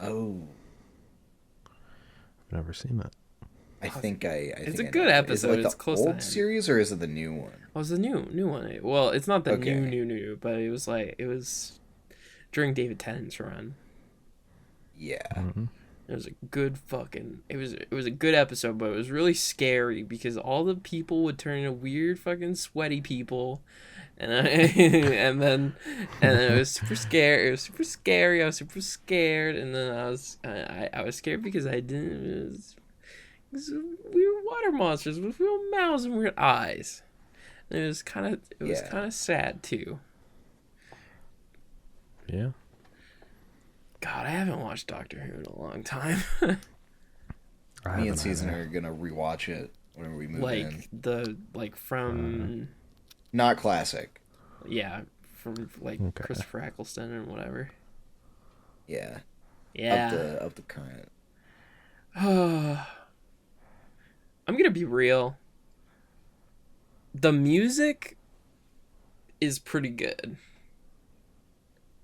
Speaker 3: Oh.
Speaker 2: I've never seen that.
Speaker 3: I think
Speaker 1: it's
Speaker 3: think
Speaker 1: a good episode.
Speaker 3: Is it like
Speaker 1: it's
Speaker 3: the
Speaker 1: close
Speaker 3: old
Speaker 1: to the
Speaker 3: series or is it the new one?
Speaker 1: Oh, it's the new one. Well, it's not the
Speaker 3: Okay.
Speaker 1: new, but it was during David Tennant's run.
Speaker 3: Yeah.
Speaker 2: Mm-hmm.
Speaker 1: It was a good fucking. It was a good episode, but it was really scary because all the people would turn into weird fucking sweaty people, and and then it was super scary. It was super scary. I was super scared, and then I was scared because I didn't. It was weird water monsters with real mouths and weird eyes. And it was kind of sad too.
Speaker 2: Yeah.
Speaker 1: God, I haven't watched Doctor Who in a long time.
Speaker 3: Me and Season are gonna rewatch it whenever we move in.
Speaker 1: From
Speaker 3: not classic.
Speaker 1: Yeah, from Christopher Eccleston and whatever.
Speaker 3: Yeah.
Speaker 1: Yeah.
Speaker 3: Up the current.
Speaker 1: I'm gonna be real. The music is pretty good.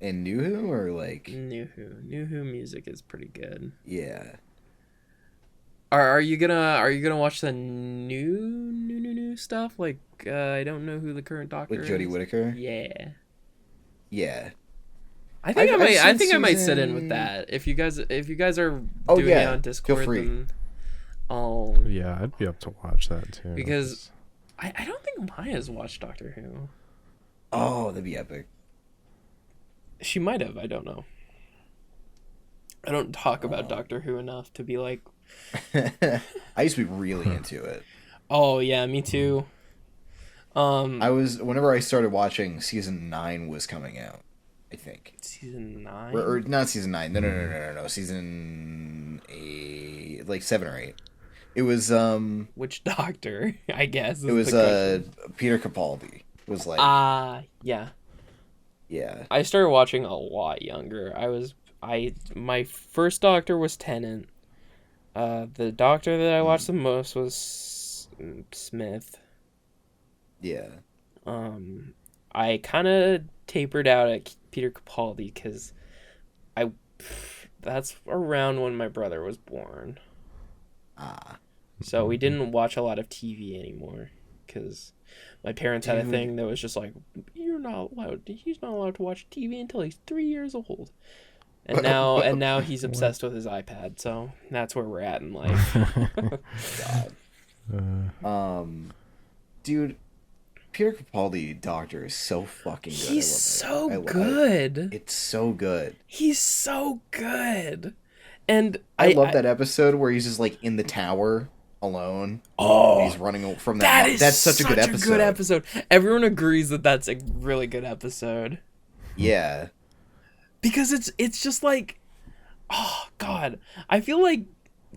Speaker 3: In New Who or like
Speaker 1: New Who music is pretty good.
Speaker 3: Yeah.
Speaker 1: Are you gonna watch the new stuff? Like I don't know who the current Doctor
Speaker 3: with Jodie Whittaker?
Speaker 1: Yeah.
Speaker 3: Yeah.
Speaker 1: I think I might sit in with that. If you guys are doing it on Discord,
Speaker 3: feel free.
Speaker 1: then
Speaker 2: Yeah, I'd be up to watch that too.
Speaker 1: Because I don't think Maya's watched Doctor Who.
Speaker 3: Oh, that'd be epic.
Speaker 1: She might have. I don't know. I don't talk about Doctor Who enough to be like.
Speaker 3: I used to be really into it.
Speaker 1: Oh yeah, me too.
Speaker 3: Whenever I started watching, season 9 was coming out. I think
Speaker 1: season 9
Speaker 3: or not season 9. No. Season 8, like 7 or 8. It was
Speaker 1: which Doctor? I guess
Speaker 3: it was Peter Capaldi. Was like
Speaker 1: yeah.
Speaker 3: Yeah.
Speaker 1: I started watching a lot younger. My first Doctor was Tennant. The Doctor that I watched the most was Smith.
Speaker 3: Yeah.
Speaker 1: I kind of tapered out at Peter Capaldi because that's around when my brother was born. So we didn't watch a lot of TV anymore because my parents had a thing that was just like, he's not allowed to watch TV until he's 3 years old. And now he's obsessed with his iPad, so that's where we're at in life.
Speaker 3: God. Dude, Peter Capaldi Doctor is so fucking good.
Speaker 1: He's so good.
Speaker 3: It's so good.
Speaker 1: He's so good. And
Speaker 3: I love that episode where he's just like in the tower alone.
Speaker 1: Oh,
Speaker 3: he's running from that. That's such a good episode.
Speaker 1: Everyone agrees that that's a really good episode.
Speaker 3: Yeah.
Speaker 1: Because it's just like, oh god, I feel like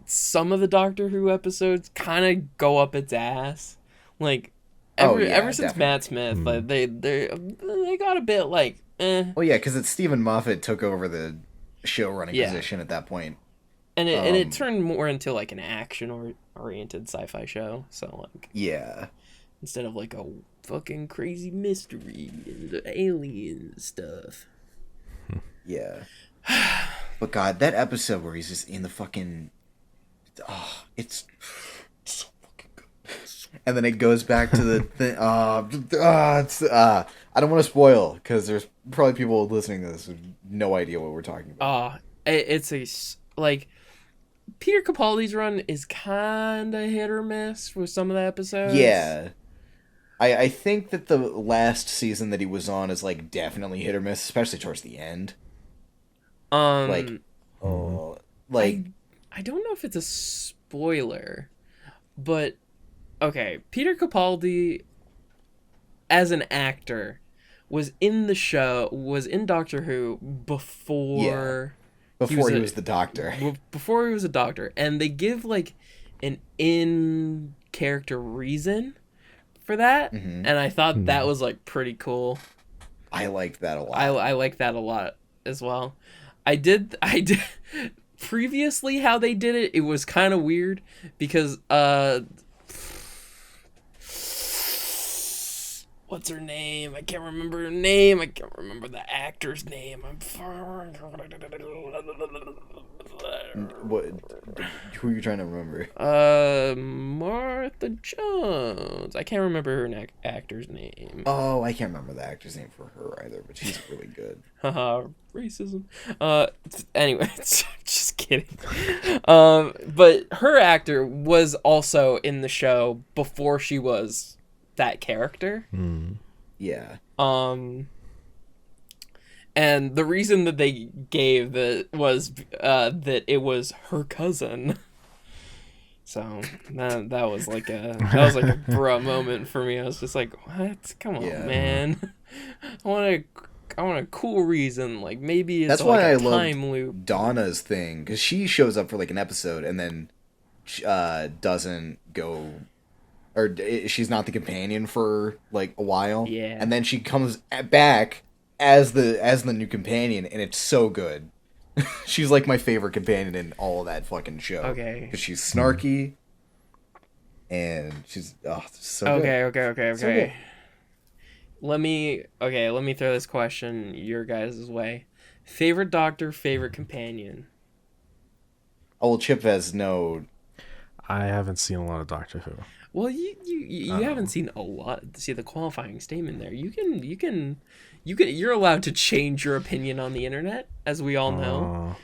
Speaker 1: some of the Doctor Who episodes kind of go up its ass. Like ever since
Speaker 3: definitely.
Speaker 1: Matt Smith, like they got a bit like
Speaker 3: Well, yeah, because it's Stephen Moffat took over the show running position at that point.
Speaker 1: And it turned more into like an action oriented sci-fi show. So like instead of like a fucking crazy mystery and alien stuff.
Speaker 3: Yeah. But God, that episode where he's just in the fucking it's so fucking good. And then it goes back to the thing. I don't want to spoil because there's probably people listening to this who have no idea what we're talking about.
Speaker 1: It's like Peter Capaldi's run is kind of hit or miss with some of the episodes.
Speaker 3: Yeah. I think that the last season that he was on is like definitely hit or miss, especially towards the end. Like, oh, like
Speaker 1: I don't know if it's a spoiler, but okay, Peter Capaldi as an actor was in Doctor Who before
Speaker 3: he was the Doctor.
Speaker 1: Before he was a doctor, and they give like an in character reason for that, and I thought that was like pretty cool.
Speaker 3: I liked that a lot.
Speaker 1: I like that a lot as well. I did previously how they did it. It was kind of weird because what's her name? I can't remember her name. I can't remember the actor's name.
Speaker 3: What? Who are you trying to remember?
Speaker 1: Martha Jones. I can't remember her actor's name.
Speaker 3: Oh, I can't remember the actor's name for her either, but she's really good.
Speaker 1: Haha, racism. Anyway, just kidding. But her actor was also in the show before she was that character.
Speaker 3: Yeah.
Speaker 1: And the reason that they gave was that it was her cousin. So that was like a bruh moment for me. I was just like, what? Come on, man. I want a cool reason. Like maybe it's
Speaker 3: that's
Speaker 1: like
Speaker 3: why
Speaker 1: a
Speaker 3: I
Speaker 1: time
Speaker 3: loved
Speaker 1: loop.
Speaker 3: Donna's thing, because she shows up for like an episode and then doesn't go, or she's not the companion for like a while.
Speaker 1: Yeah.
Speaker 3: And then she comes back as the new companion, and it's so good. She's like my favorite companion in all of that fucking show.
Speaker 1: Okay.
Speaker 3: Because she's snarky, and she's so good.
Speaker 1: Okay.
Speaker 3: So good.
Speaker 1: Let me throw this question your guys' way. Favorite Doctor, favorite companion.
Speaker 3: Oh, well, Chip has no.
Speaker 2: I haven't seen a lot of Doctor Who.
Speaker 1: Well, you haven't seen a lot. See the qualifying statement there. You're allowed to change your opinion on the internet, as we all know.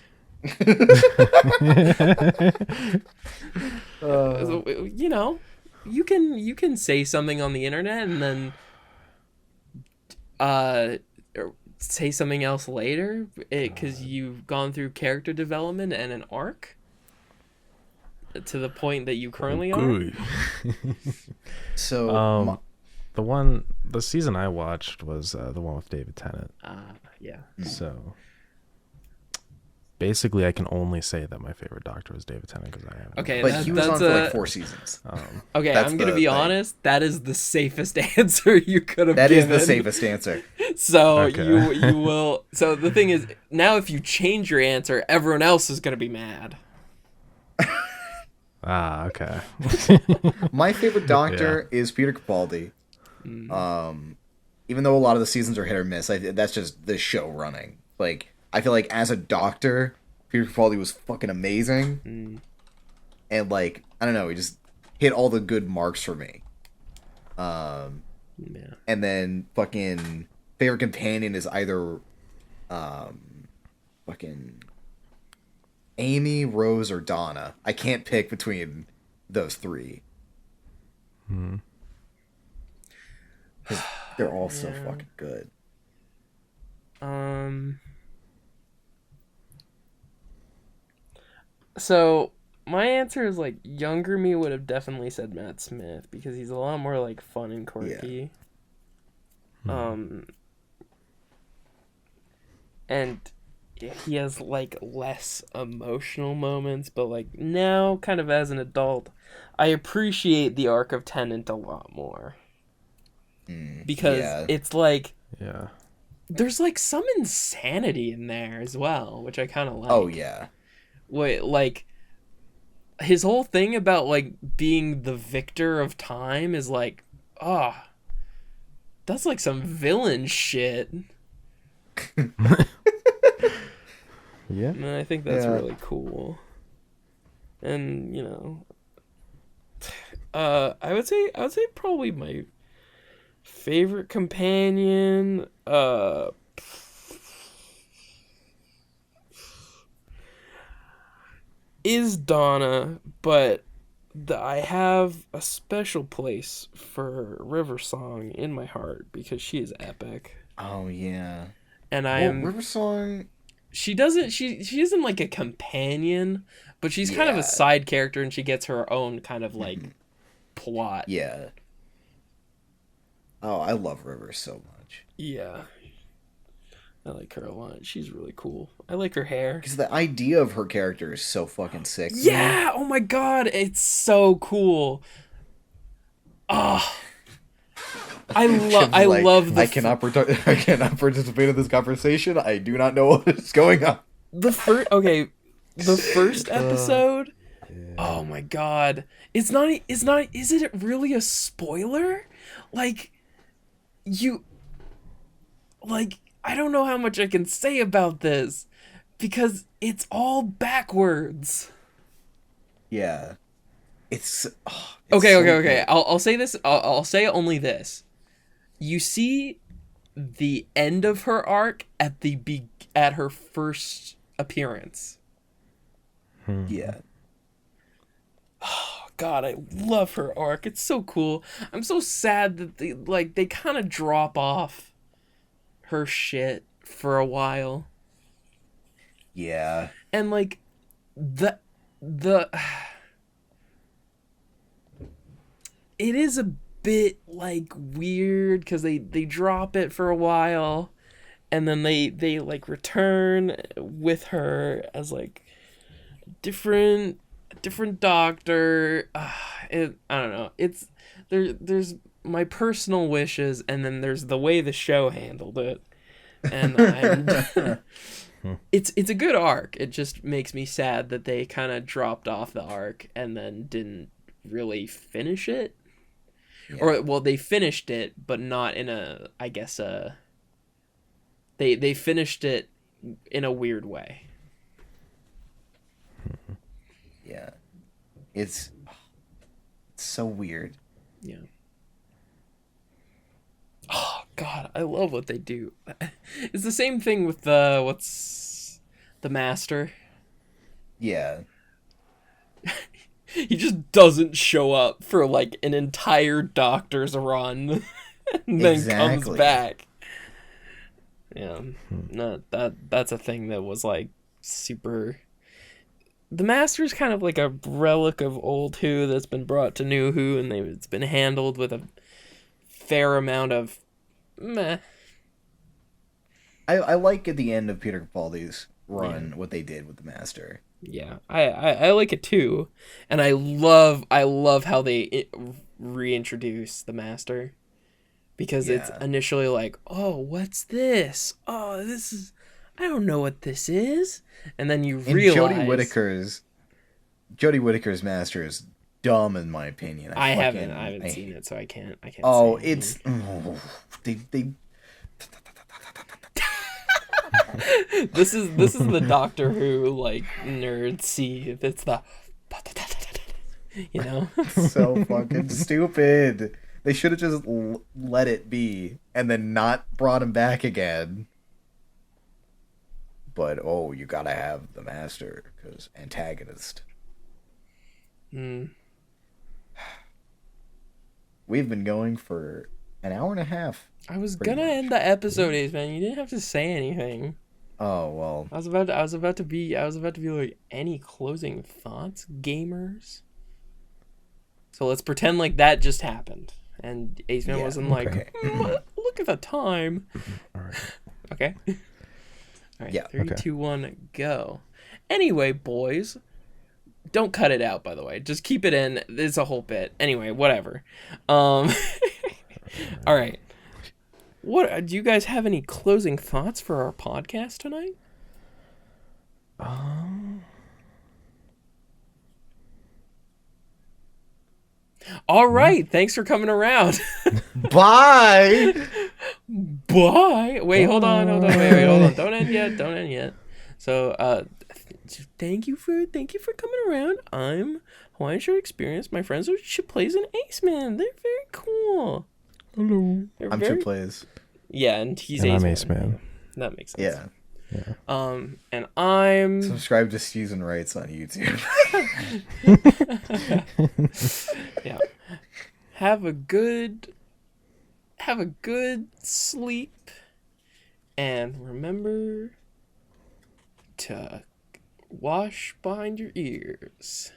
Speaker 1: You know, you can say something on the internet and then say something else later because you've gone through character development and an arc to the point that you currently are.
Speaker 3: So
Speaker 2: the season I watched was the one with David Tennant.
Speaker 1: Yeah.
Speaker 2: So basically, I can only say that my favorite Doctor was David Tennant because I haven't.
Speaker 1: Okay,
Speaker 3: but he was on for like 4 seasons.
Speaker 1: Okay, I'm gonna be honest. That is the safest answer you could have.
Speaker 3: That
Speaker 1: given.
Speaker 3: is the safest answer.
Speaker 1: So okay. you will. So the thing is, now if you change your answer, everyone else is gonna be mad.
Speaker 2: Okay.
Speaker 3: My favorite Doctor is Peter Capaldi. Even though a lot of the seasons are hit or miss, that's just the show running. Like, I feel like as a Doctor, Peter Capaldi was fucking amazing. And like, I don't know, he just hit all the good marks for me. And then fucking favorite companion is either fucking Amy, Rose, or Donna. I can't pick between those three. Because they're all so fucking good.
Speaker 1: So my answer is like younger me would have definitely said Matt Smith because he's a lot more like fun and quirky. And he has like less emotional moments, but like now kind of as an adult, I appreciate the arc of Tennant a lot more. Because it's like there's like some insanity in there as well, which I kind of like.
Speaker 3: Oh yeah.
Speaker 1: Wait, like his whole thing about like being the victor of time is like, that's like some villain shit.
Speaker 2: Yeah.
Speaker 1: And I think that's really cool. And, you know, I would say probably my favorite companion is Donna, but I have a special place for River Song in my heart because she is epic.
Speaker 3: Oh yeah.
Speaker 1: And
Speaker 3: River Song.
Speaker 1: She isn't like a companion, but she's kind of a side character, and she gets her own kind of like plot.
Speaker 3: Yeah. Oh, I love River so much.
Speaker 1: Yeah. I like her a lot. She's really cool. I like her hair.
Speaker 3: Because the idea of her character is so fucking sick.
Speaker 1: Yeah! Oh my god, it's so cool. Oh. I love the...
Speaker 3: I cannot participate in this conversation. I do not know what is going on.
Speaker 1: The first episode... Oh my god. Is it really a spoiler? Like, I don't know how much I can say about this because it's all backwards.
Speaker 3: Yeah. It's
Speaker 1: okay. I'll say this. I'll say only this. You see the end of her arc at her first appearance.
Speaker 3: Yeah.
Speaker 1: Oh god, I love her arc. It's so cool. I'm so sad that they kind of drop off her shit for a while.
Speaker 3: Yeah.
Speaker 1: And like the it is a bit like weird because they drop it for a while and then they like return with her as like different doctor. I don't know. It's there's my personal wishes, and then there's the way the show handled it, and it's a good arc. It just makes me sad that they kind of dropped off the arc and then didn't really finish it. Yeah. Or well, they finished it, but not in a, I guess, they finished it in a weird way.
Speaker 3: Yeah, it's so weird.
Speaker 1: Yeah. Oh god, I love what they do. It's the same thing with the Master.
Speaker 3: Yeah.
Speaker 1: He just doesn't show up for like an entire Doctor's run and then comes back. Yeah. No, that's a thing that was like super. The Master's kind of like a relic of old Who that's been brought to new Who, and it's been handled with a fair amount of meh.
Speaker 3: I like at the end of Peter Capaldi's run what they did with the Master.
Speaker 1: Yeah, I like it too, and I love how they reintroduce the Master, because it's initially like, oh, what's this? Oh, this is, I don't know what this is, and then you realize
Speaker 3: Jodie Whittaker's Master is dumb in my opinion.
Speaker 1: I haven't seen it, so I can't.
Speaker 3: Oh,
Speaker 1: say
Speaker 3: it's they.
Speaker 1: This is the Doctor Who like nerds see. It's the, you know.
Speaker 3: So fucking stupid. They should have just let it be and then not brought him back again. But you gotta have the Master because antagonist. We've been going for an hour and a half.
Speaker 1: I was gonna end the episode, Ace Man. You didn't have to say anything.
Speaker 3: Oh well.
Speaker 1: I was about to be like, any closing thoughts, gamers? So let's pretend like that just happened, and Ace Man wasn't like, look at the time.
Speaker 2: All right.
Speaker 1: Okay. All right.
Speaker 3: Yeah.
Speaker 1: 3, 2, 1, go. Anyway, boys. Don't cut it out, by the way. Just keep it in. It's a whole bit. Anyway, whatever. All right. What do you guys have any closing thoughts for our podcast tonight? All right. Thanks for coming around.
Speaker 3: Bye.
Speaker 1: Bye. Wait, hold on. Wait, hold on. Don't end yet. So, thank you for coming around. I'm Hawaiian Shirt Experience. My friends are Chip Plays and Ace Man. They're very cool.
Speaker 2: Hello.
Speaker 3: I'm Chip Plays.
Speaker 1: Yeah, and he's
Speaker 2: I'm Ace Man.
Speaker 1: That makes sense.
Speaker 3: Yeah.
Speaker 1: And I'm
Speaker 3: Subscribe to Season Rights on YouTube.
Speaker 1: yeah. Have a good sleep, and remember to wash behind your ears.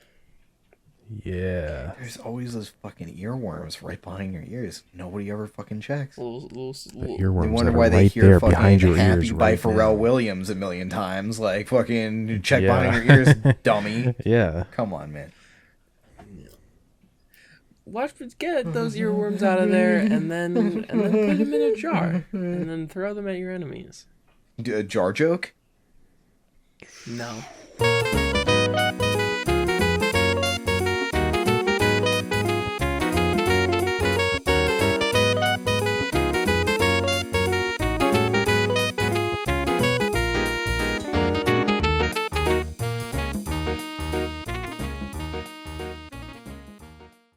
Speaker 2: Yeah.
Speaker 3: There's always those fucking earworms right behind your ears. Nobody ever fucking checks.
Speaker 2: The
Speaker 3: They
Speaker 2: earworms
Speaker 3: wonder
Speaker 2: that
Speaker 3: why
Speaker 2: are
Speaker 3: they
Speaker 2: right
Speaker 3: hear
Speaker 2: there
Speaker 3: fucking
Speaker 2: behind your
Speaker 3: Happy
Speaker 2: ears
Speaker 3: by
Speaker 2: right
Speaker 3: Pharrell
Speaker 2: now.
Speaker 3: Williams a million times. Like, fucking check
Speaker 2: Yeah.
Speaker 3: behind your ears, dummy.
Speaker 2: Yeah.
Speaker 3: Come on, man.
Speaker 1: Get those earworms out of there, and then put them in a jar, and then throw them at your enemies.
Speaker 3: A jar joke?
Speaker 1: No.